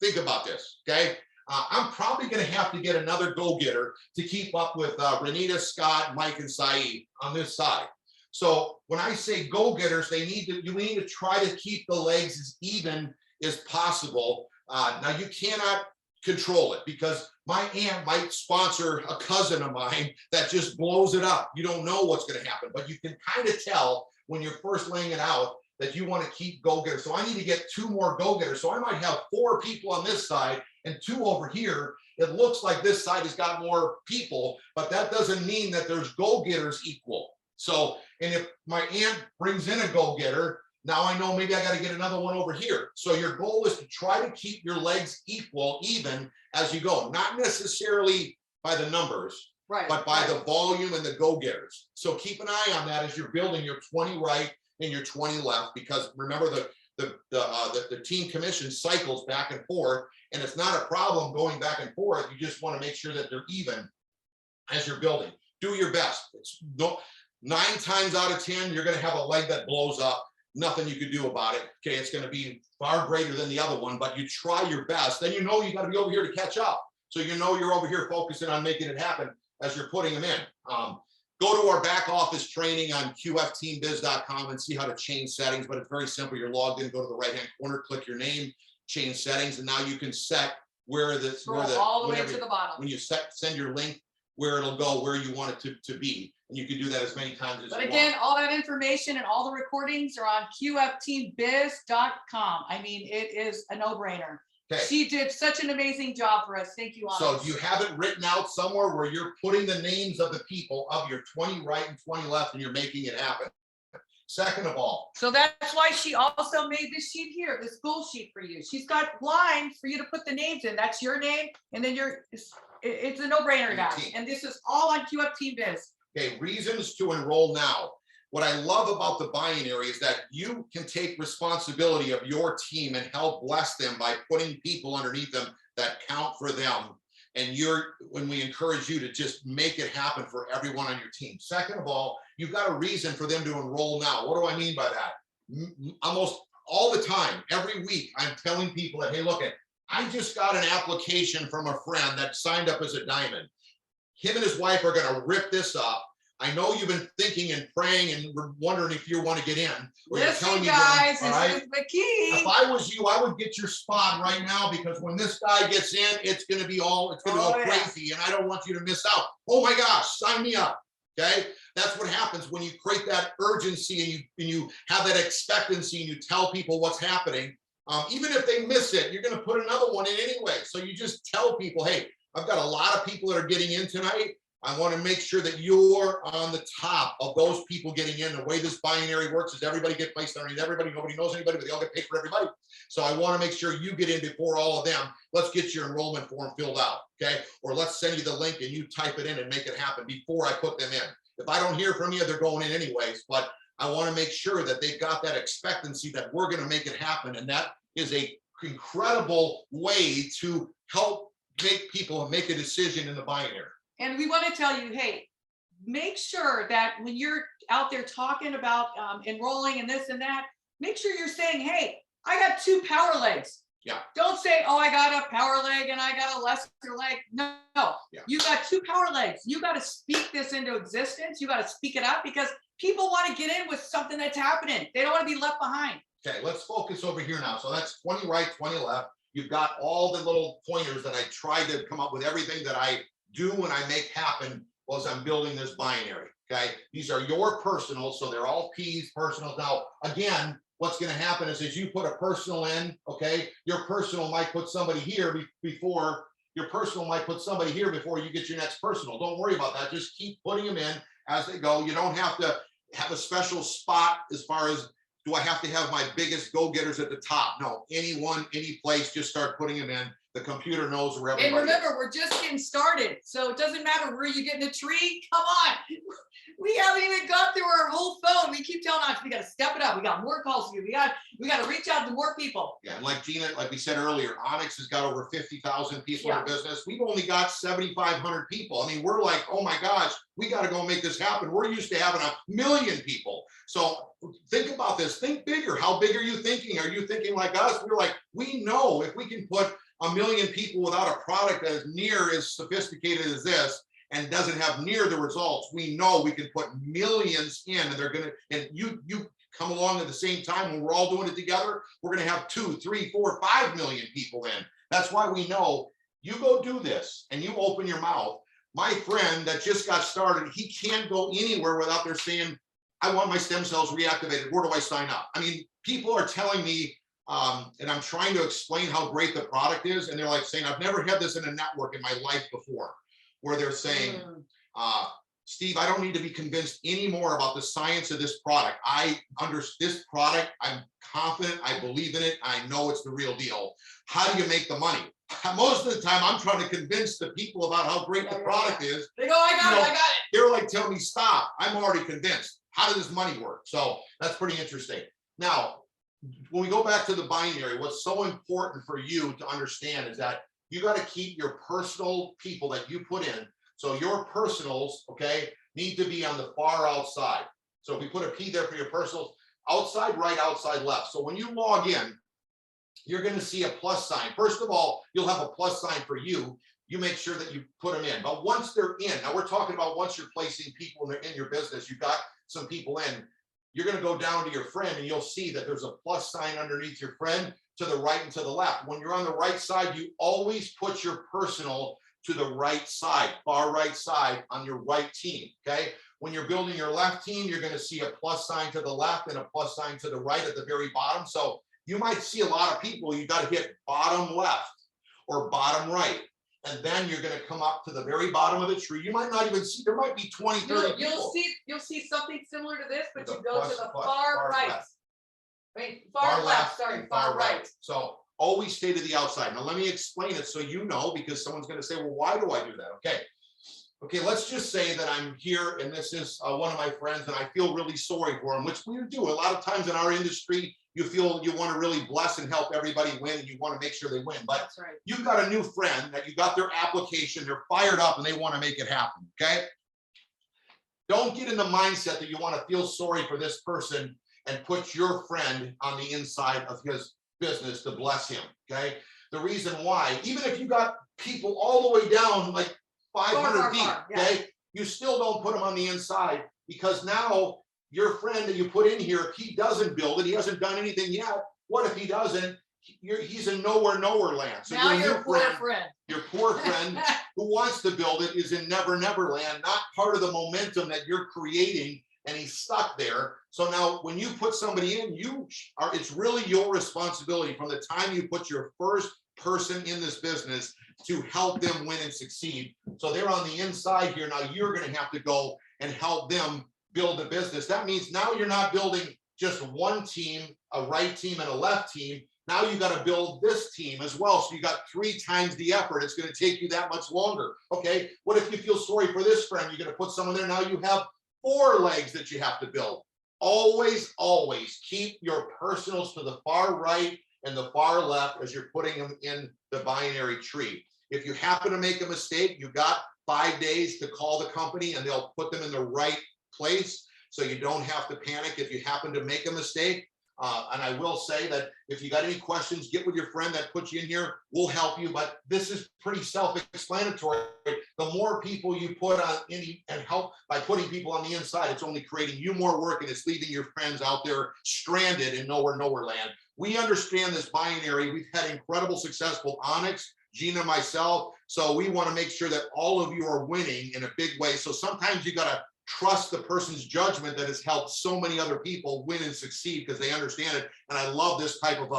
Think about this, okay? I'm probably going to have to get another go-getter to keep up with Renita, Scott, Mike, and Saeed on this side. So when I say go-getters, you need to try to keep the legs as even as possible. Now you cannot control it because my aunt might sponsor a cousin of mine that just blows it up. You don't know what's going to happen, but you can kind of tell when you're first laying it out that you want to keep go-getters. So I need to get 2 more go-getters. So I might have 4 people on this side and 2 over here. It looks like this side has got more people, but that doesn't mean that there's go-getters equal. So, and if my aunt brings in a go-getter, now I know maybe I got to get another one over here. So your goal is to try to keep your legs even as you go, not necessarily by the numbers, but by the volume and the go-getters. So keep an eye on that as you're building your 20 right and your 20 left, because remember the team commission cycles back and forth, and it's not a problem going back and forth. You just want to make sure that they're even as you're building. Do your best. 9 times out of 10, you're going to have a leg that blows up. Nothing you can do about it. Okay, it's going to be far greater than the other one, but you try your best. Then you know you got to be over here to catch up. So you know you're over here focusing on making it happen as you're putting them in. Go to our back office training on QFTeambiz.com and see how to change settings, but it's very simple. You're logged in, go to the right-hand corner, click your name, change settings, and now you can set where all the way to the bottom. When you send your link, where it'll go, where you want it to be. And you can do that as many times as you want. But again, all that information and all the recordings are on QFTeambiz.com. I mean, it is a no-brainer. Okay. She did such an amazing job for us. Thank you, Onyx. So you have it written out somewhere where you're putting the names of the people of your 20 right and 20 left, and you're making it happen. Second of all. So that's why she also made this sheet here, this goal sheet for you. She's got lines for you to put the names in. That's your name, and then it's a no-brainer, guys. And this is all on QFTeambiz. Okay, reasons to enroll now. What I love about the binary is that you can take responsibility of your team and help bless them by putting people underneath them that count for them. And when we encourage you to just make it happen for everyone on your team. Second of all, you've got a reason for them to enroll now. What do I mean by that? Almost all the time, every week, I'm telling people that, hey, look, I just got an application from a friend that signed up as a diamond. Him and his wife are going to rip this up. I know you've been thinking and praying and wondering if you want to get in. Listen, guys, this is the key. If I was you, I would get your spot right now, because when this guy gets in, it's going to go crazy, and I don't want you to miss out. Oh my gosh, sign me up. Okay, that's what happens when you create that urgency and you have that expectancy and you tell people what's happening. Even if they miss it, you're going to put another one in anyway. So you just tell people, hey, I've got a lot of people that are getting in tonight. I want to make sure that you're on the top of those people getting in. The way this binary works is everybody gets placed underneath everybody. Nobody knows anybody, but they all get paid for everybody. So I want to make sure you get in before all of them. Let's get your enrollment form filled out, okay? Or let's send you the link and you type it in and make it happen before I put them in. If I don't hear from you, they're going in anyways, but I want to make sure that they've got that expectancy that we're going to make it happen. And that is a incredible way to help make people make a decision in the binary. And we want to tell you, hey, make sure that when you're out there talking about enrolling and this and that, make sure you're saying, hey, I got 2 power legs. Yeah. Don't say, oh, I got a power leg and I got a lesser leg. No, Yeah. You got 2 power legs. You got to speak this into existence. You got to speak it out because people want to get in with something that's happening. They don't want to be left behind. Okay, let's focus over here now. So that's 20 right, 20 left. You've got all the little pointers that I tried to come up with. Everything that I do when I make happen was I'm building this binary, okay? These are your personals, so they're all P's, personals. Now, again, what's gonna happen is as you put a personal in, okay, your personal might put somebody here before you get your next personal. Don't worry about that. Just keep putting them in as they go. You don't have to have a special spot as far as, do I have to have my biggest go-getters at the top? No, anyone, any place, just start putting them in. The computer knows where everybody And remember, is. we're just getting started. So it doesn't matter where you get in a tree. Come on. We haven't even got through our whole phone. We keep telling us we got to step it up. We got more calls to do. We got to reach out to more people. Yeah, and like Gina, like we said earlier, Onyx has got over 50,000 people in the business. We've only got 7,500 people. I mean, we're like, oh my gosh, we got to go make this happen. We're used to having 1 million people. So think about this. Think bigger. How big are you thinking? Are you thinking like us? We're like, we know if we can put 1 million people without a product that is near as sophisticated as this and doesn't have near the results, we know we can put millions in, and they're gonna, and you come along at the same time when we're all doing it together, we're gonna have 2, 3, 4, 5 million people in. That's why we know you go do this and you open your mouth. My friend that just got started, he can't go anywhere without their saying, I want my stem cells reactivated. Where do I sign up? I mean, people are telling me, and I'm trying to explain how great the product is, and they're like saying, I've never had this in a network in my life before, where they're saying, Steve, I don't need to be convinced anymore about the science of this product. I understand this product. I'm confident. I believe in it. I know it's the real deal. How do you make the money? Most of the time, I'm trying to convince the people about how great the product is. They go, I got it. They're like, tell me, stop. I'm already convinced. How does this money work? So that's pretty interesting. Now, when we go back to the binary, what's so important for you to understand is that you got to keep your personal people that you put in. So your personals, okay, need to be on the far outside. So if we put a P there for your personals, outside right, outside left. So when you log in, you're going to see a plus sign. First of all, you'll have a plus sign for you. You make sure that you put them in. But once they're in, now we're talking about once you're placing people in your business, you've got some people in, you're going to go down to your friend and you'll see that there's a plus sign underneath your friend to the right and to the left. When you're on the right side, you always put your personal to the right side, far right side on your right team, okay? When you're building your left team, you're going to see a plus sign to the left and a plus sign to the right at the very bottom. So you might see a lot of people, you got to hit bottom left or bottom right. And then you're going to come up to the very bottom of the tree. You might not even see, there might be 20, 30 people. You'll see something similar to this, but The you go plus, to the plus, far right. left. Wait, far left, sorry, and far right. So always stay to the outside. Now let me explain it so you know, because someone's going to say, well, why do I do that? Okay, let's just say that I'm here and this is one of my friends and I feel really sorry for him, which we do. A lot of times in our industry, you feel you want to really bless and help everybody win and you want to make sure they win. But That's right. you've got a new friend that you got their application, they're fired up and they want to make it happen, okay? Don't get in the mindset that you want to feel sorry for this person and put your friend on the inside of his business to bless him, okay? The reason why, even if you got people all the way down like 500 feet, okay, you still don't put them on the inside because now your friend that you put in here, if he doesn't build it, he hasn't done anything yet. What if he doesn't? He's in nowhere land. So now your poor friend. Your poor friend who wants to build it is in never land, not part of the momentum that you're creating, and he's stuck there. So now when you put somebody in, it's really your responsibility from the time you put your first person in this business to help them win and succeed. So they're on the inside here. Now you're going to have to go and help them build a business. That means now you're not building just one team, a right team and a left team. Now you got to build this team as well. So you got 3 times the effort. It's going to take you that much longer. Okay. What if you feel sorry for this friend? You're going to put someone there. Now you have 4 legs that you have to build. Always, always keep your personals to the far right and the far left as you're putting them in the binary tree. If you happen to make a mistake, you got 5 days to call the company and they'll put them in the right place. So you don't have to panic if you happen to make a mistake. And I will say that if you got any questions, get with your friend that put you in here. We'll help you. But this is pretty self-explanatory. The more people you put on any and help by putting people on the inside, it's only creating you more work and it's leaving your friends out there stranded in nowhere land. We understand this binary. We've had incredible success with Onyx, Gina, myself. So we want to make sure that all of you are winning in a big way. So sometimes you got to trust the person's judgment that has helped so many other people win and succeed because they understand it. And I love this type of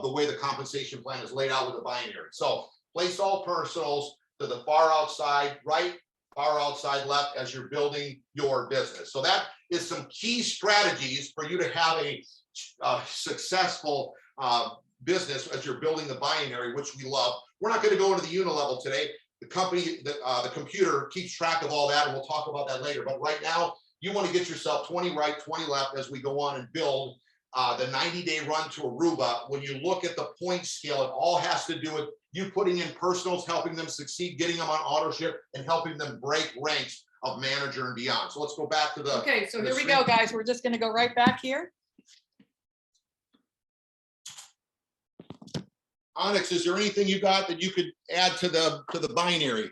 the way the compensation plan is laid out with the binary. So place all personals to the far outside right, far outside left as you're building your business. So that is some key strategies for you to have a successful business as you're building the binary, which we love. We're not going to go into the unilevel today. The company, the computer keeps track of all that, and we'll talk about that later. But right now, you want to get yourself 20 right, 20 left as we go on and build the 90-day run to Aruba. When you look at the point scale, it all has to do with you putting in personals, helping them succeed, getting them on auto ship, and helping them break ranks of manager and beyond. So let's go back to the. Okay, so here we go, guys. We're just going to go right back here. Onyx, is there anything you got that you could add to the binary?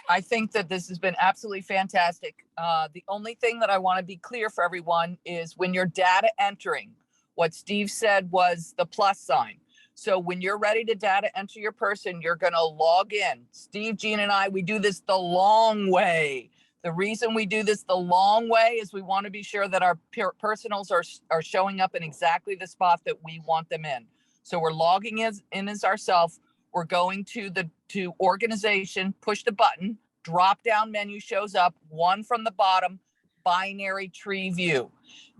I think that this has been absolutely fantastic. The only thing that I want to be clear for everyone is when you're data entering, what Steve said was the plus sign. So when you're ready to data enter your person, you're going to log in. Steve, Gina, and I, we do this the long way. The reason we do this the long way is we want to be sure that our personals are showing up in exactly the spot that we want them in. So we're logging in as ourselves. We're going to organization, push the button, drop down menu shows up, one from the bottom, binary tree view.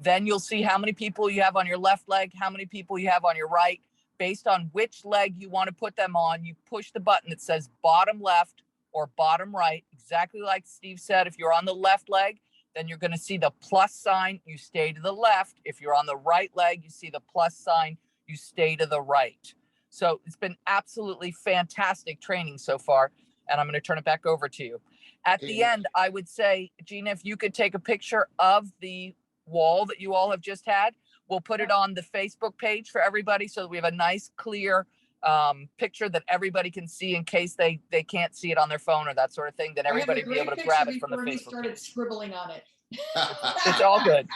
Then you'll see how many people you have on your left leg, how many people you have on your right. Based on which leg you want to put them on, you push the button that says bottom left or bottom right, exactly like Steve said. If you're on the left leg, then you're going to see the plus sign, you stay to the left. If you're on the right leg, you see the plus sign, you stay to the right. So it's been absolutely fantastic training so far. And I'm going to turn it back over to you. At the end, I would say, Gina, if you could take a picture of the wall that you all have just had, we'll put it on the Facebook page for everybody so that we have a nice, clear picture that everybody can see in case they can't see it on their phone or that sort of thing, then everybody will be able to grab it from the Facebook he started page. scribbling on it. It's all good.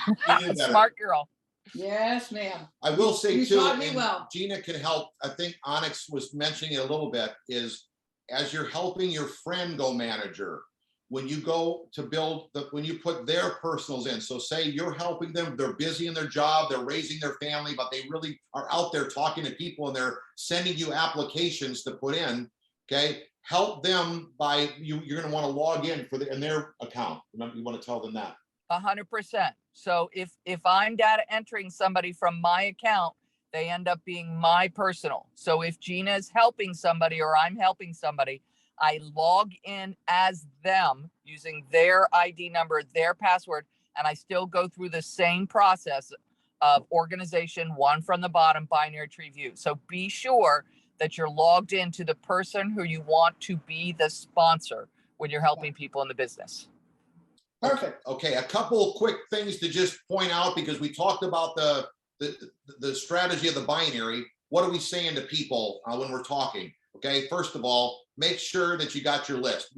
Smart girl. Yes, ma'am. I will say You too, taught me and well. Gina can help. I think Onyx was mentioning it a little bit, is as you're helping your friend go manager, when you go to build when you put their personals in, so say you're helping them, they're busy in their job, they're raising their family, but they really are out there talking to people and they're sending you applications to put in, okay? Help them by, you're gonna wanna log in in their account. Remember, you wanna tell them that. 100%. So if I'm data entering somebody from my account, they end up being my personal. So if Gina is helping somebody or I'm helping somebody, I log in as them using their ID number, their password, and I still go through the same process of organization, one from the bottom, binary tree view. So be sure that you're logged into the person who you want to be the sponsor when you're helping people in the business. Perfect. Okay, a couple quick things to just point out, because we talked about the strategy of the binary. What are we saying to people when we're talking? Okay, first of all, make sure that you got your list.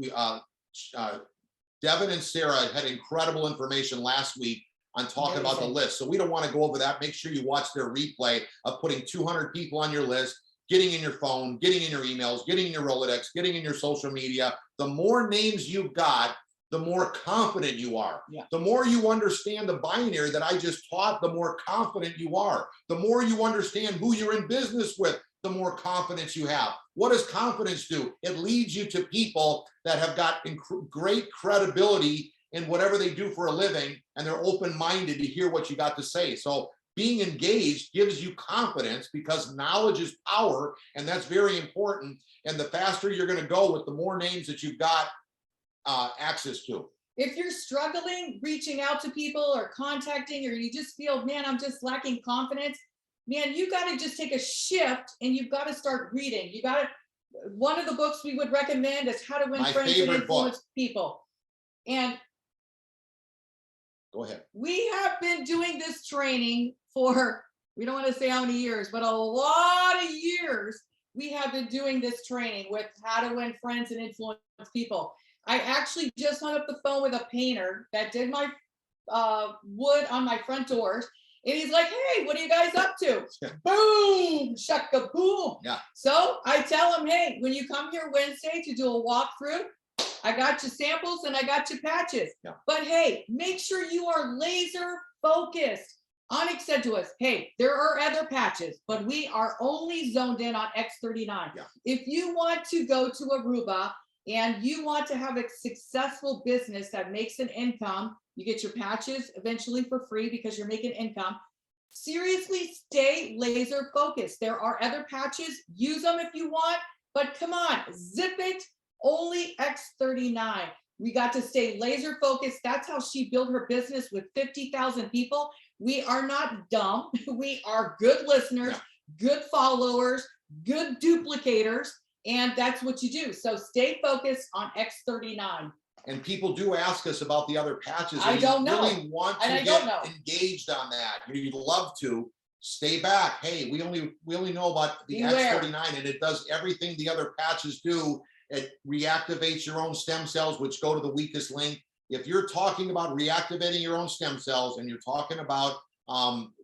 Devin and Sarah had incredible information last week on talking about the list. So we don't want to go over that. Make sure you watch their replay of putting 200 people on your list, getting in your phone, getting in your emails, getting in your Rolodex, getting in your social media. The more names you've got, the more confident you are. Yeah. The more you understand the binary that I just taught, the more confident you are. The more you understand who you're in business with, the more confidence you have. What does confidence do? It leads you to people that have got great credibility in whatever they do for a living, and they're open-minded to hear what you got to say. So being engaged gives you confidence, because knowledge is power, and that's very important. And the faster you're going to go with the more names that you've got access to. If you're struggling reaching out to people or contacting, or you just feel, man, I'm just lacking confidence, man, you got to just take a shift and you've got to start reading. You got to, one of the books we would recommend is How to Win Friends and Influence People. And go ahead. We have been doing this training for, we don't want to say how many years, but a lot of years. We have been doing this training with How to Win Friends and Influence People. I actually just hung up the phone with a painter that did my wood on my front doors. And he's like, hey, what are you guys up to? Yeah. Boom, shaka boom. Yeah. So I tell him, hey, when you come here Wednesday to do a walkthrough, I got you samples and I got you patches. Yeah. But hey, make sure you are laser focused. Onyx said to us, hey, there are other patches, but we are only zoned in on X39. Yeah. If you want to go to Aruba and you want to have a successful business that makes an income, you get your patches eventually for free because you're making income. Seriously, stay laser focused. There are other patches, use them if you want, but come on, zip it, only X39. We got to stay laser focused. That's how she built her business with 50,000 people. We are not dumb. We are good listeners, good followers, good duplicators, and that's what you do. So stay focused on X39. And people do ask us about the other patches. I don't know. Really want to get engaged on that. You'd love to. Stay back. Hey, we only know about the X39, and it does everything the other patches do. It reactivates your own stem cells, which go to the weakest link. If you're talking about reactivating your own stem cells, and you're talking about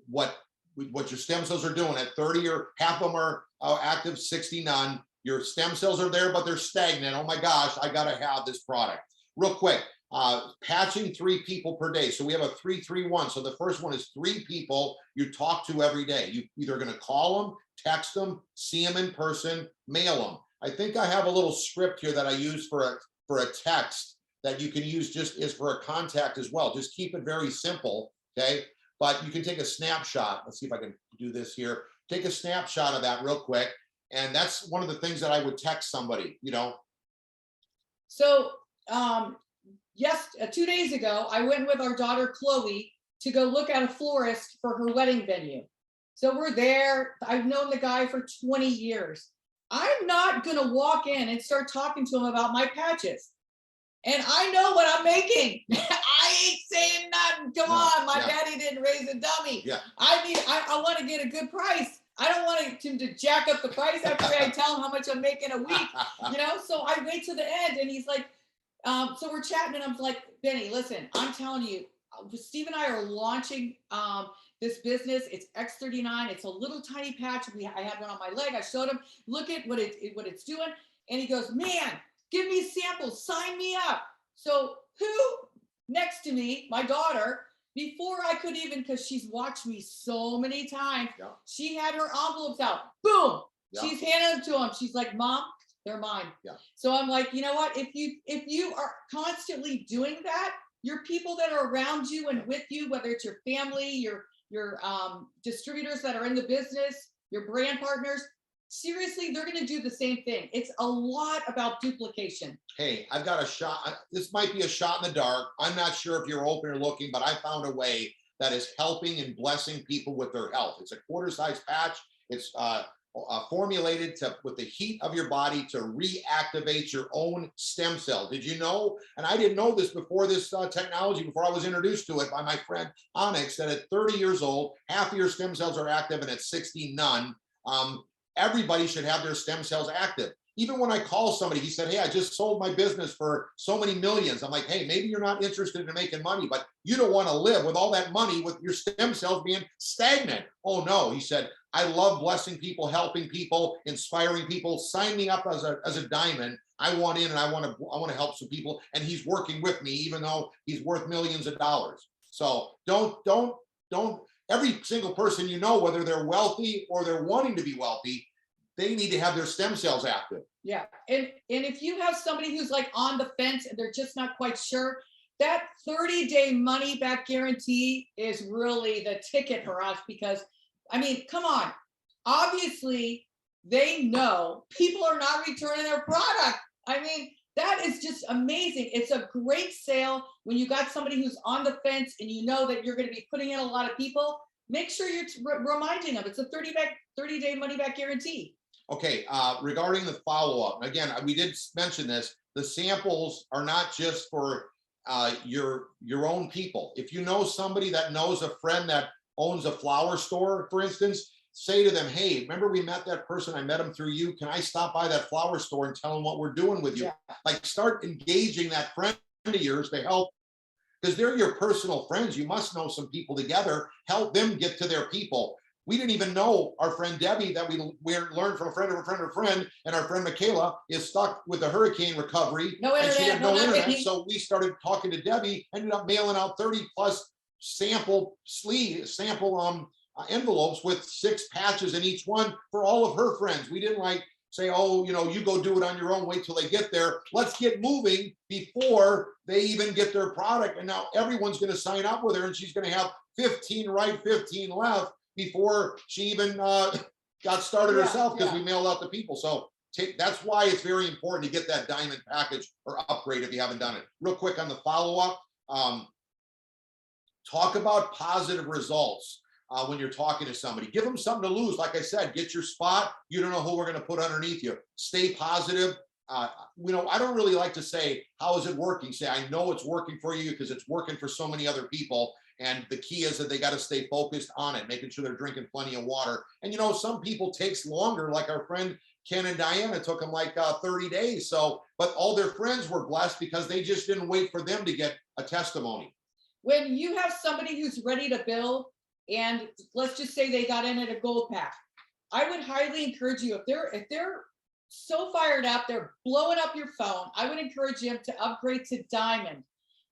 what your stem cells are doing at 30, or half of them are active, 60 none. Your stem cells are there, but they're stagnant. Oh my gosh, I gotta have this product. Real quick, patching 3 people per day. So we have a 3-3-1. So the first one is 3 people you talk to every day. You either gonna call them, text them, see them in person, mail them. I think I have a little script here that I use for a text that you can use just as for a contact as well. Just keep it very simple, okay? But you can take a snapshot. Let's see if I can do this here. Take a snapshot of that real quick. And that's one of the things that I would text somebody, you know? So, yes, 2 days ago, I went with our daughter, Chloe, to go look at a florist for her wedding venue. So we're there. I've known the guy for 20 years. I'm not going to walk in and start talking to him about my patches. And I know what I'm making. I ain't saying nothing. Come on, my daddy didn't raise a dummy. Yeah. I want to get a good price. I don't want him to jack up the price after I tell him how much I'm making a week. You know, so I wait to the end, and he's like, so we're chatting, and I'm like, Benny, listen, I'm telling you, Steve and I are launching this business. It's X39. It's a little tiny patch. I had one on my leg. I showed him, look at what it's doing. And he goes, man, give me samples, sign me up. So who next to me, my daughter, before I could even, because she's watched me so many times, she had her envelopes out. Boom. She's handing them to him. She's like, Mom, they're mine. So I'm like, you know what? If you are constantly doing that, your people that are around you and with you, whether it's your family, your distributors that are in the business, your brand partners, seriously, they're going to do the same thing. It's a lot about duplication. Hey, I've got a shot. This might be a shot in the dark. I'm not sure if you're open or looking, but I found a way that is helping and blessing people with their health. It's a quarter-size patch. It's formulated with the heat of your body to reactivate your own stem cell. Did you know? And I didn't know this before this technology, before I was introduced to it by my friend Onyx, that at 30 years old, half of your stem cells are active, and at 60, none. Everybody should have their stem cells active. Even when I call somebody, he said, hey, I just sold my business for so many millions. I'm like, hey, maybe you're not interested in making money, but you don't want to live with all that money with your stem cells being stagnant. Oh no, he said, I love blessing people, helping people, inspiring people. Sign me up as a diamond. I want in, and I want to help some people. And he's working with me, even though he's worth millions of dollars. So don't every single person, you know, whether they're wealthy or they're wanting to be wealthy, they need to have their stem cells active. Yeah, and if you have somebody who's like on the fence and they're just not quite sure, that 30-day money back guarantee is really the ticket for us, because I mean, come on, obviously they know people are not returning their product. I mean, that is just amazing. It's a great sale when you got somebody who's on the fence and you know that you're going to be putting in a lot of people. Make sure you're reminding them it's a 30-day money back guarantee. Okay, regarding the follow-up, again, we did mention this, the samples are not just for your own people. If you know somebody that knows a friend that owns a flower store, for instance, say to them, hey, remember we met that person, I met him through you, can I stop by that flower store and tell them what we're doing with you? Yeah. Like, start engaging that friend of yours to help, because they're your personal friends. You must know some people together, help them get to their people. We didn't even know our friend Debbie, that we learned from a friend of a friend of a friend, and our friend Michaela is stuck with the hurricane recovery. No and she internet, had no internet. nothing. So we started talking to Debbie, ended up mailing out 30 plus sample envelopes with 6 patches in each one for all of her friends. We didn't like say, oh, you know, you go do it on your own, wait till they get there. Let's get moving before they even get their product. And now everyone's going to sign up with her, and she's going to have 15 right, 15 left before she even got started herself, because we mailed out to people. So that's why it's very important to get that diamond package or upgrade if you haven't done it. Real quick on the follow-up, talk about positive results when you're talking to somebody. Give them something to lose. Like I said, get your spot. You don't know who we're going to put underneath you. Stay positive. You know, I don't really like to say, how is it working? Say, I know it's working for you because it's working for so many other people. And the key is that they got to stay focused on it, making sure they're drinking plenty of water. And, you know, some people takes longer, like our friend Ken and Diana, took them like 30 days. So, but all their friends were blessed because they just didn't wait for them to get a testimony. When you have somebody who's ready to build, and let's just say they got in at a gold pack, I would highly encourage you, if they're so fired up, they're blowing up your phone, I would encourage them to upgrade to diamond.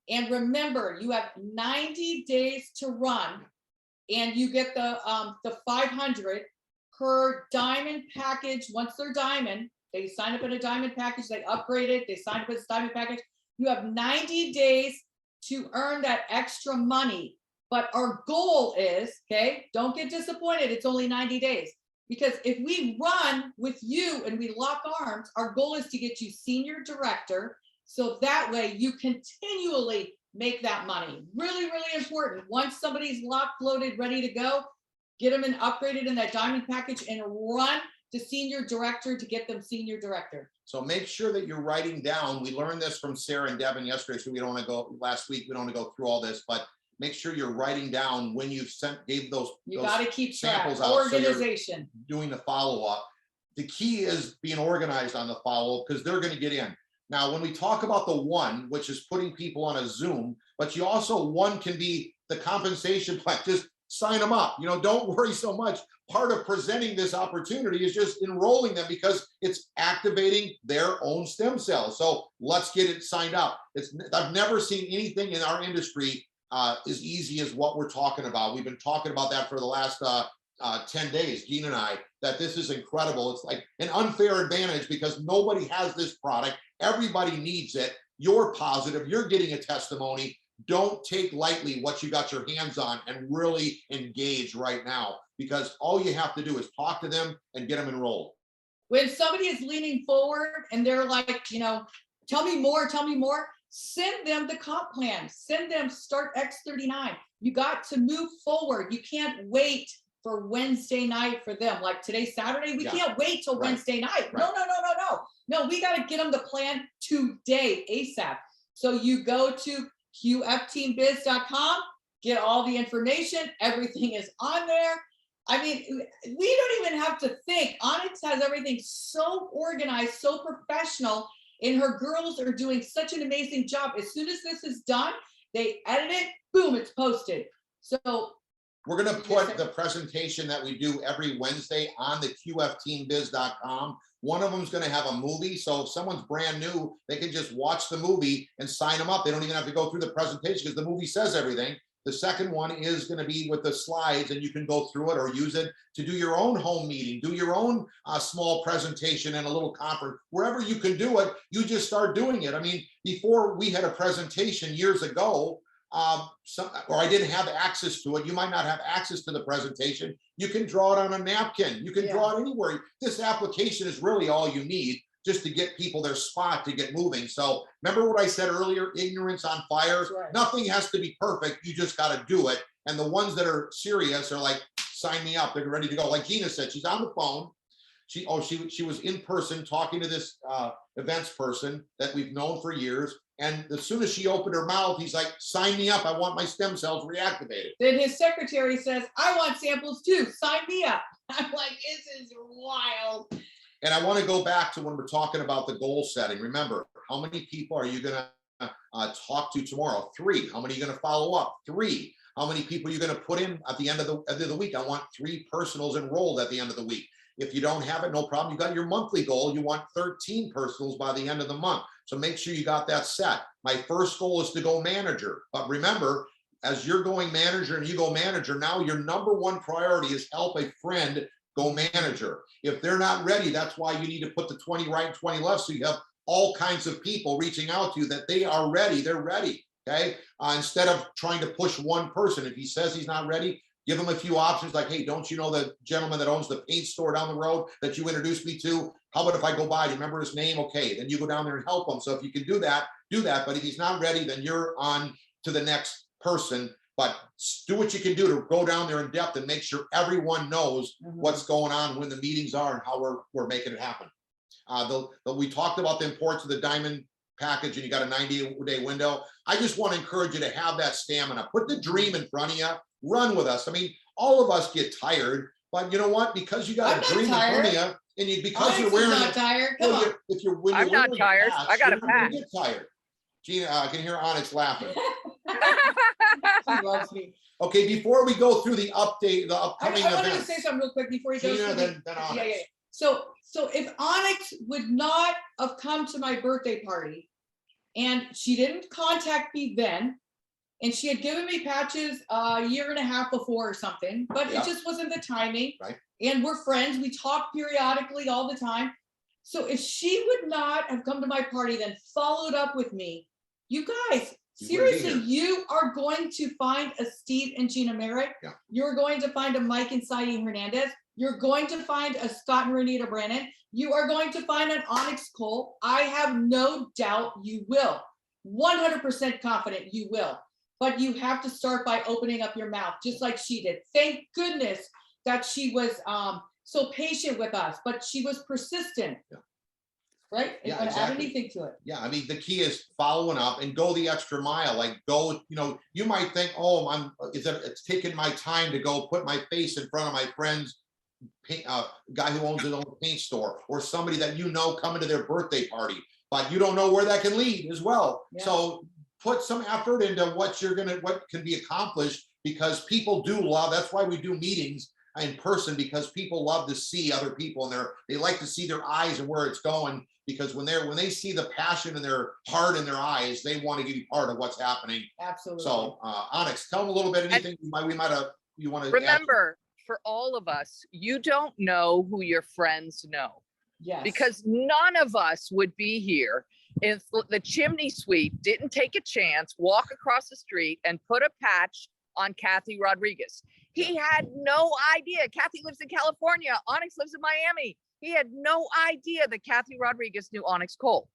And remember, you have 90 days to run, and you get the 500 per diamond package. Once they're diamond, they sign up in a diamond package, they upgrade it, they sign up as a diamond package. You have 90 days to earn that extra money. But our goal is, okay, don't get disappointed, it's only 90 days. Because if we run with you and we lock arms, our goal is to get you senior director. So that way you continually make that money. Really, really important. Once somebody's locked, loaded, ready to go, get them and upgraded in that diamond package and run to senior director to get them senior director. So make sure that you're writing down. We learned this from Sarah and Devin yesterday, so we don't want to go last week. We don't want to go through all this, but make sure you're writing down when you gave those. You got to keep track. Samples out. Organization. So doing the follow-up. The key is being organized on the follow-up, because they're going to get in. Now, when we talk about the one, which is putting people on a Zoom, but you also, one can be the compensation plan. Just sign them up. You know, don't worry so much. Part of presenting this opportunity is just enrolling them, because it's activating their own stem cells. So let's get it signed up. I've never seen anything in our industry as easy as what we're talking about. We've been talking about that for the last 10 days, Gina and I, that this is incredible. It's like an unfair advantage because nobody has this product. Everybody needs it. You're positive. You're getting a testimony. Don't take lightly what you got your hands on, and really engage right now, because all you have to do is talk to them and get them enrolled. When somebody is leaning forward and they're like, you know, tell me more, send them the comp plan. Send them Start X39. You got to move forward. You can't wait for Wednesday night for them. Like today's Saturday, we can't wait till Wednesday night. No. No, we got to get them the plan today, ASAP. So you go to QFTeambiz.com, get all the information. Everything is on there. I mean, we don't even have to think. Onyx has everything so organized, so professional, and her girls are doing such an amazing job. As soon as this is done, they edit it, boom, it's posted. So we're going to put the presentation that we do every Wednesday on the QFTeambiz.com. One of them is going to have a movie. So if someone's brand new, they can just watch the movie and sign them up. They don't even have to go through the presentation because the movie says everything. The second one is going to be with the slides, and you can go through it or use it to do your own home meeting, do your own small presentation and a little conference. Wherever you can do it, you just start doing it. I mean, before we had a presentation years ago, or I didn't have access to it. You might not have access to the presentation. You can draw it on a napkin. You can draw it anywhere. This application is really all you need just to get people their spot to get moving. So remember what I said earlier, ignorance on fire. Right. Nothing has to be perfect. You just got to do it. And the ones that are serious are like, sign me up. They're ready to go. Like Gina said, she's on the phone. She was in person talking to this events person that we've known for years. And as soon as she opened her mouth, he's like, sign me up. I want my stem cells reactivated. Then his secretary says, I want samples too. Sign me up. I'm like, this is wild. And I want to go back to when we're talking about the goal setting. Remember, how many people are you going to talk to tomorrow? 3. How many are you going to follow up? 3. How many people are you going to put in at the end of the week? I want 3 personals enrolled at the end of the week. If you don't have it, no problem. You got your monthly goal. You want 13 personals by the end of the month. So make sure you got that set. My first goal is to go manager. But remember, as you're going manager and you go manager, now your number one priority is help a friend go manager. If they're not ready, that's why you need to put the 20 right and 20 left. So you have all kinds of people reaching out to you that they are ready. They're ready. Okay. Instead of trying to push one person, if he says he's not ready, give him a few options like, hey, don't you know the gentleman that owns the paint store down the road that you introduced me to? How about if I go by? Do you remember his name? Okay, then you go down there and help him. So if you can do that, do that. But if he's not ready, then you're on to the next person. But do what you can do to go down there in depth and make sure everyone knows what's going on, when the meetings are, and how we're making it happen. We talked about the importance of the diamond package, and you got a 90-day window. I just want to encourage you to have that stamina. Put the dream in front of you. Run with us. I mean, all of us get tired, but you know what? Because you got a dream in front of you, and because you're wearing not tired. Come on. I'm not tired. I got a patch. Get tired. Gina, I can hear Onyx laughing. She loves me. Okay, before we go through the update, the upcoming I wanted to events. say something real quick before you go. Gina, then Onyx. So if Onyx would not have come to my birthday party, and she didn't contact me then, and she had given me patches a year and a half before or something, but it just wasn't the timing. Right. And we're friends. We talk periodically all the time. So if she would not have come to my party, then followed up with me, you guys, seriously, you are going to find a Steve and Gina Merritt. Yeah. You're going to find a Mike and Saidi Hernandez. You're going to find a Scott and Renita Brennan. You are going to find an Onyx Coale. I have no doubt you will. 100% confident you will. But you have to start by opening up your mouth, just like she did. Thank goodness that she was so patient with us, but she was persistent. Yeah. Right? Yeah, Exactly. exactly. Add anything to it. Yeah, I mean, the key is following up and go the extra mile. Like go, you might think, oh, it's taking my time to go put my face in front of my friend's guy who owns his own paint store, or somebody that coming to their birthday party, but you don't know where that can lead as well. Yeah. So put some effort into what can be accomplished, because people do love. That's why we do meetings in person, because people love to see other people, and they like to see their eyes and where it's going, because when they see the passion in their heart and their eyes, they want to be part of what's happening. Absolutely. So Onyx, tell them a little bit, anything you want to remember, for all of us, you don't know who your friends know. Yes. Because none of us would be here if the chimney sweep didn't take a chance, walk across the street and put a patch on Kathy Rodriguez. He had no idea. Kathy lives in California. Onyx lives in Miami. He had no idea that Kathy Rodriguez knew Onyx Coale.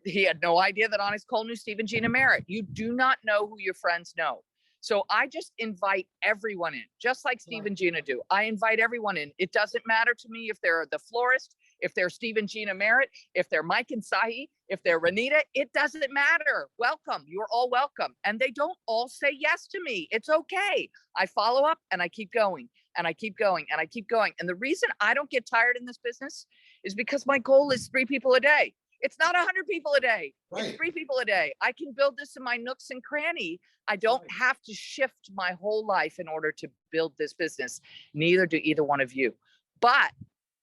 He had no idea that Onyx Coale knew Steve and Gina Merritt. You do not know who your friends know. So I just invite everyone in, just like Steve and Gina do. I invite everyone in. It doesn't matter to me if they're the florist, if they're Steve and Gina Merritt, if they're Mike and Sahi, if they're Renita, it doesn't matter. Welcome. You're all welcome. And they don't all say yes to me. It's okay. I follow up and I keep going and I keep going and I keep going. And the reason I don't get tired in this business is because my goal is 3 people a day. It's not 100 people a day. Right. It's 3 people a day. I can build this in my nooks and cranny. I don't have to shift my whole life in order to build this business. Neither do either one of you. But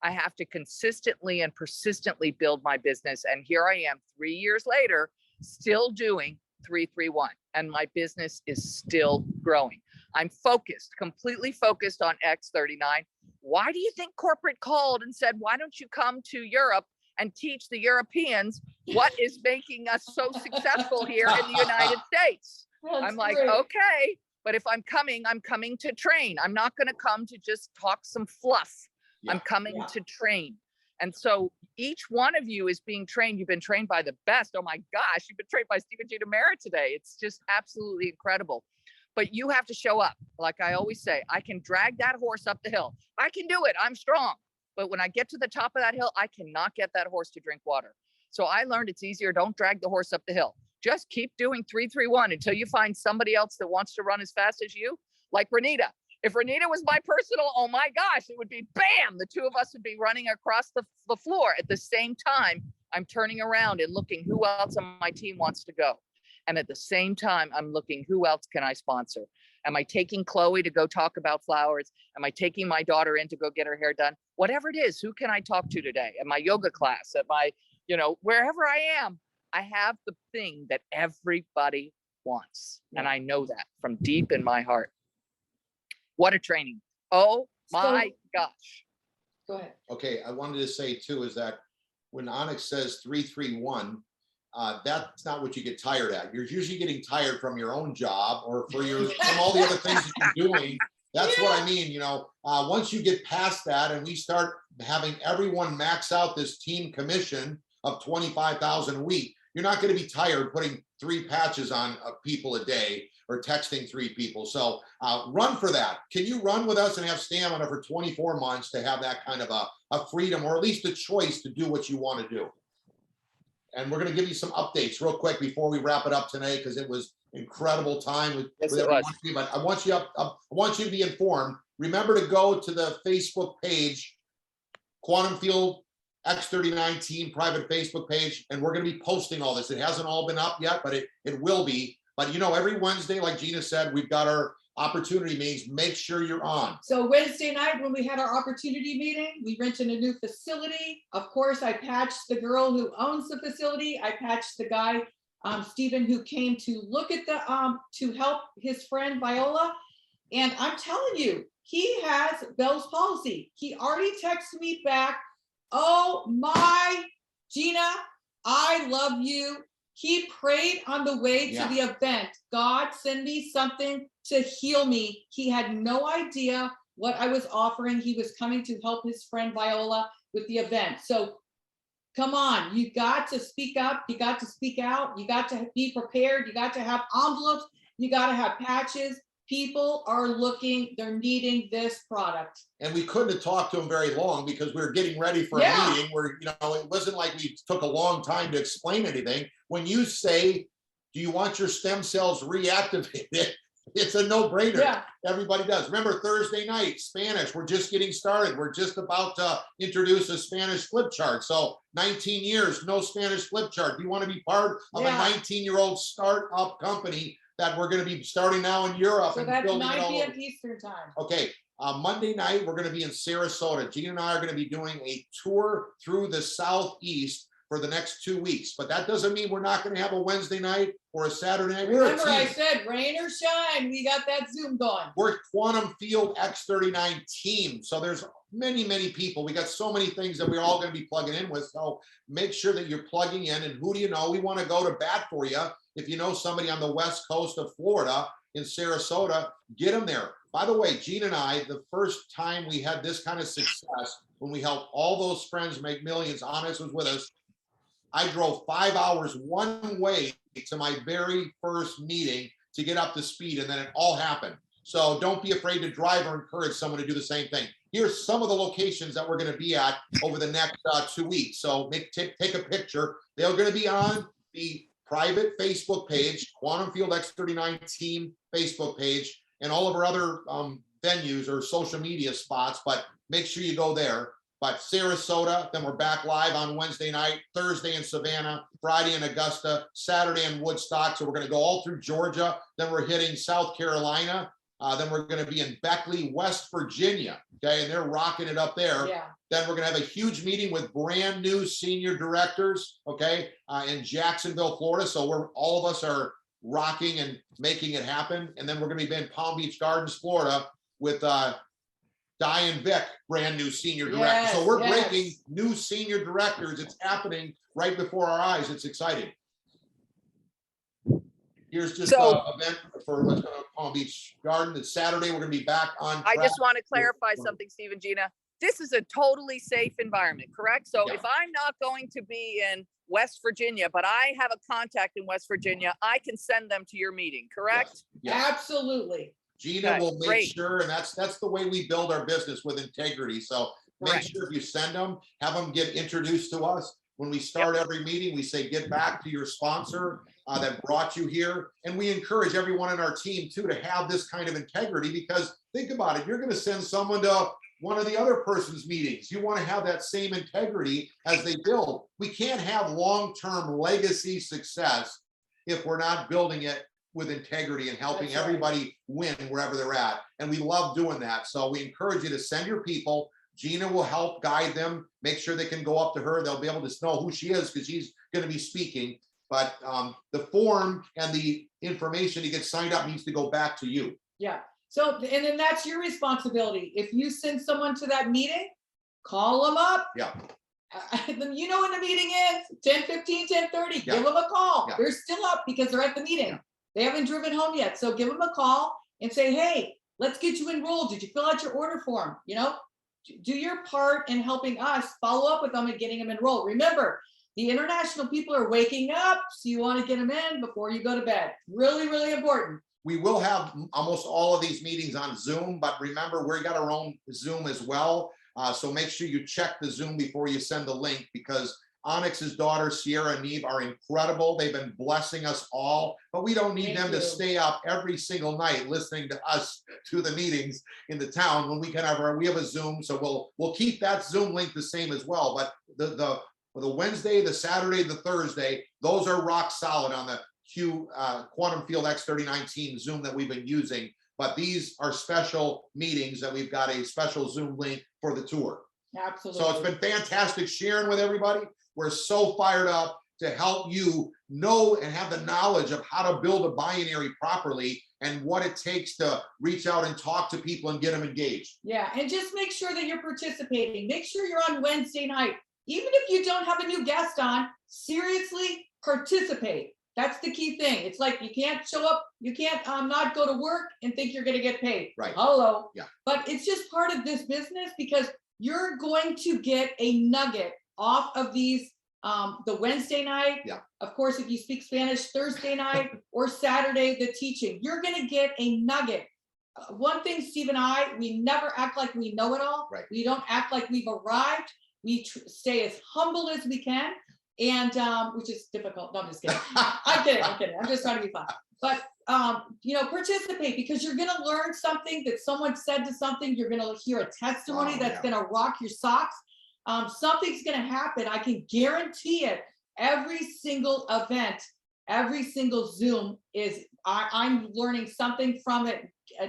I have to consistently and persistently build my business. And here I am 3 years later, still doing 331. And my business is still growing. I'm focused, completely focused on X39. Why do you think corporate called and said, why don't you come to Europe and teach the Europeans what is making us so successful here in the United States? I'm like, great. okay, but if I'm coming to train. I'm not going to come to just talk some fluff. I'm coming to train. And so each one of you is being trained. You've been trained by the best. Oh my gosh, you've been trained by Steve Gina Merritt today. It's just absolutely incredible. But you have to show up. Like I always say, I can drag that horse up the hill. I can do it. I'm strong. But when I get to the top of that hill, I cannot get that horse to drink water. So I learned it's easier. Don't drag the horse up the hill. Just keep doing 3-3-1 until you find somebody else that wants to run as fast as you, like Renita. If Renita was my personal, oh my gosh, it would be bam. The two of us would be running across the floor at the same time. I'm turning around and looking who else on my team wants to go. And at the same time, I'm looking who else can I sponsor? Am I taking Chloe to go talk about flowers? Am I taking my daughter in to go get her hair done? Whatever it is, who can I talk to today? At my yoga class, at my, wherever I am, I have the thing that everybody wants. And I know that from deep in my heart. What a training. Oh my gosh. Go ahead. Okay, I wanted to say too, is that when Onyx says 3-3-1, that's not what you get tired at. You're usually getting tired from your own job or from all the other things that you're doing. That's what I mean. Once you get past that and we start having everyone max out this team commission of 25,000 a week, you're not going to be tired putting 3 patches on people a day or texting 3 people. So run for that. Can you run with us and have stamina for 24 months to have that kind of a freedom, or at least a choice to do what you want to do? And we're going to give you some updates real quick before we wrap it up tonight, because it was incredible time with everyone. But I want you to be informed. Remember to go to the Facebook page, Quantum Field X39 Team private Facebook page, and we're going to be posting all this. It hasn't all been up yet, but it will be. But every Wednesday, like Gina said, we've got our opportunity meetings. Make sure you're on. So Wednesday night, when we had our opportunity meeting, we rented a new facility. Of course, I patched the girl who owns the facility. I patched the guy, Stephen, who came to look at to help his friend Viola. And I'm telling you, he has Bell's palsy. He already texted me back, oh my, Gina, I love you. He prayed on the way to the event. God, send me something to heal me. He had no idea what I was offering. He was coming to help his friend Viola with the event. So come on, you got to speak up. You got to speak out. You got to be prepared. You got to have envelopes. You got to have patches. People are looking, they're needing this product. And we couldn't have talked to him very long because we were getting ready for a meeting where, it wasn't like we took a long time to explain anything. When you say, do you want your stem cells reactivated? It's a no-brainer. Yeah. Everybody does. Remember Thursday night, Spanish, we're just getting started. We're just about to introduce a Spanish flip chart. So 19 years, no Spanish flip chart. Do you want to be part of a 19-year-old startup company that we're going to be starting now in Europe? So that's 9 p.m. Eastern time. Okay. Monday night, we're going to be in Sarasota. Gina and I are going to be doing a tour through the Southeast for the next 2 weeks. But that doesn't mean we're not going to have a Wednesday night or a Saturday night. Remember, I said rain or shine, we got that Zoom going. We're Quantum Field X39 team. So there's many, many people. We got so many things that we're all going to be plugging in with. So make sure that you're plugging in. And who do you know? We want to go to bat for you. If you know somebody on the west coast of Florida in Sarasota, get them there. By the way, Gina and I, the first time we had this kind of success, when we helped all those friends make millions, Onyx was with us. I drove 5 hours one way to my very first meeting to get up to speed, and then it all happened. So don't be afraid to drive or encourage someone to do the same thing. Here's some of the locations that we're going to be at over the next 2 weeks. So take a picture. They're going to be on the private Facebook page, Quantum Field X39 Team Facebook page, and all of our other venues or social media spots, but make sure you go there. But Sarasota, then we're back live on Wednesday night, Thursday in Savannah, Friday in Augusta, Saturday in Woodstock. So we're going to go all through Georgia. Then we're hitting South Carolina. Then we're going to be in Beckley, West Virginia. Okay. And they're rocking it up there. Yeah. Then we're going to have a huge meeting with brand new senior directors. Okay. In Jacksonville, Florida. So all of us are rocking and making it happen. And then we're going to be in Palm Beach Gardens, Florida with Diane Vick, brand new senior director. Yes, So we're yes. breaking new senior directors. It's happening right before our eyes. It's exciting. Here's just So- an event for let's go to Palm Beach Garden. It's Saturday. We're going to be back on I track. just want to clarify something, Steve and Gina. This is a totally safe environment, correct? So Yeah. if I'm not going to be in West Virginia, but I have a contact in West Virginia, I can send them to your meeting, correct? Yes. Absolutely. Gina Okay, will make great. sure, and that's the way we build our business, with integrity. So make Correct. sure if you send them, have them get introduced to us. When we start every meeting, we say, get back to your sponsor that brought you here. And we encourage everyone in our team too to have this kind of integrity, because think about it, you're going to send someone to one of the other person's meetings. You want to have that same integrity as they build. We can't have long-term legacy success if we're not building it with integrity and helping That's right. everybody win wherever they're at. And we love doing that. So we encourage you to send your people. Gina will help guide them, make sure they can go up to her. They'll be able to know who she is because she's going to be speaking. But the form and the information to get signed up needs to go back to you. Yeah. So, and then that's your responsibility. If you send someone to that meeting, call them up. Yeah. You know when the meeting is, 10:15, 10:30, Yeah. give them a call. Yeah. They're still up because they're at the meeting. Yeah. They haven't driven home yet. So give them a call and say, hey, let's get you enrolled. Did you fill out your order form? You know, do your part in helping us follow up with them and getting them enrolled. Remember, the international people are waking up, so you want to get them in before you go to bed. Really, really important. We will have almost all of these meetings on Zoom, but remember, we got our own Zoom as well. So make sure you check the Zoom before you send the link, because Onyx's daughter, Sierra and Neve, are incredible. They've been blessing us all, but we don't need Thank them to you. stay up every single night listening to us to the meetings in the town when we can have we have a Zoom. So we'll keep that Zoom link the same as well. But the Wednesday, the Saturday, the Thursday, those are rock solid on the Quantum Field X39 team Zoom that we've been using. But these are special meetings that we've got a special Zoom link for the tour. Absolutely. So it's been fantastic sharing with everybody. We're so fired up to help you know and have the knowledge of how to build a binary properly and what it takes to reach out and talk to people and get them engaged. Yeah, and just make sure that you're participating. Make sure you're on Wednesday night. Even if you don't have a new guest on, seriously participate. That's the key thing. It's like you can't show up, you can't not go to work and think you're going to get paid. Right. Hello. Yeah. But it's just part of this business, because you're going to get a nugget off of these the Wednesday night. Yeah. Of course, if you speak Spanish, Thursday night or Saturday, the teaching. You're going to get a nugget. One thing, Steve and I, we never act like we know it all. Right. We don't act like we've arrived. We stay as humble as we can, and which is difficult. No, I'm just kidding. I'm kidding. I'm just trying to be fun. But you know, participate, because you're going to learn something that someone said to something. You're going to hear a testimony Oh, that's yeah. going to rock your socks. Something's going to happen. I can guarantee it. Every single event, every single Zoom is, I'm learning something from it,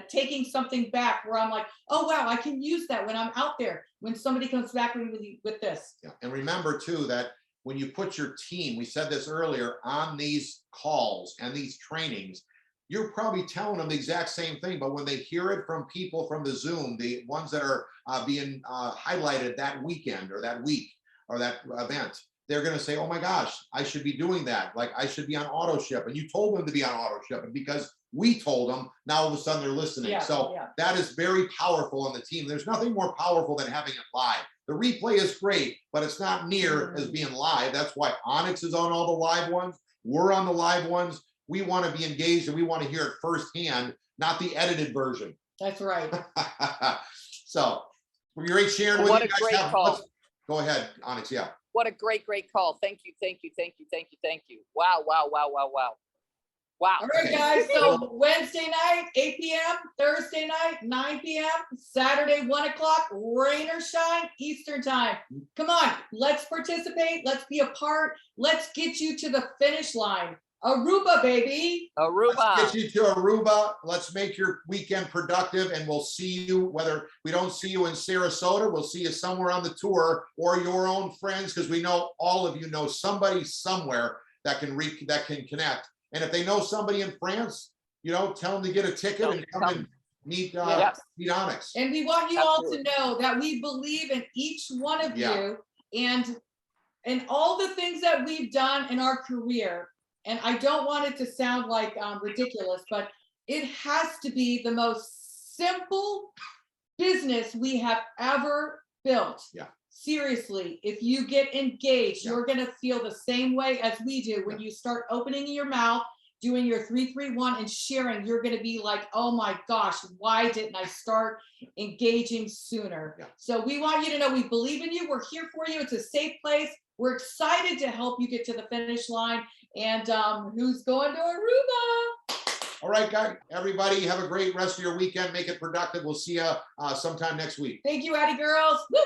taking something back where I'm like, oh, wow, I can use that when I'm out there, when somebody comes back with this. Yeah. And remember too, that when you put your team, we said this earlier, on these calls and these trainings, you're probably telling them the exact same thing, but when they hear it from people from the Zoom, the ones that are being highlighted that weekend or that week or that event, they're going to say, oh my gosh, I should be doing that. Like, I should be on auto ship. And you told them to be on auto ship. And because we told them, now all of a sudden they're listening. Yeah, so yeah. that is very powerful on the team. There's nothing more powerful than having it live. The replay is great, but it's not near as being live. That's why Onyx is on all the live ones. We're on the live ones. We want to be engaged and we want to hear it firsthand, not the edited version. That's right. So we're great sharing with What you a guys. great call. Go ahead, Onyx. Yeah. What a great call. Thank you. Wow. All right, Okay. guys. So Wednesday night, 8 p.m., Thursday night, 9 p.m., Saturday, 1 o'clock, rain or shine, Eastern time. Come on, let's participate. Let's be a part. Let's get you to the finish line. Aruba, baby. Aruba. Let's get you to Aruba. Let's make your weekend productive, and we'll see you, whether we don't see you in Sarasota, we'll see you somewhere on the tour, or your own friends, because we know all of you know somebody somewhere that can connect. And if they know somebody in France, you know, tell them to get a ticket and come and meet meet Onyx. And we want you all to know that we believe in each one of you and all the things that we've done in our career. And I don't want it to sound like ridiculous, but it has to be the most simple business we have ever built. Seriously, if you get engaged, you're going to feel the same way as we do. When you start opening your mouth, doing your 331 and sharing, you're going to be like, oh my gosh, why didn't I start engaging sooner? So we want you to know we believe in you. We're here for you. It's a safe place. We're excited to help you get to the finish line. And who's going to Aruba? All right, guys, everybody, have a great rest of your weekend. Make it productive. We'll see you sometime next week. Thank you, Addie girls. Woo!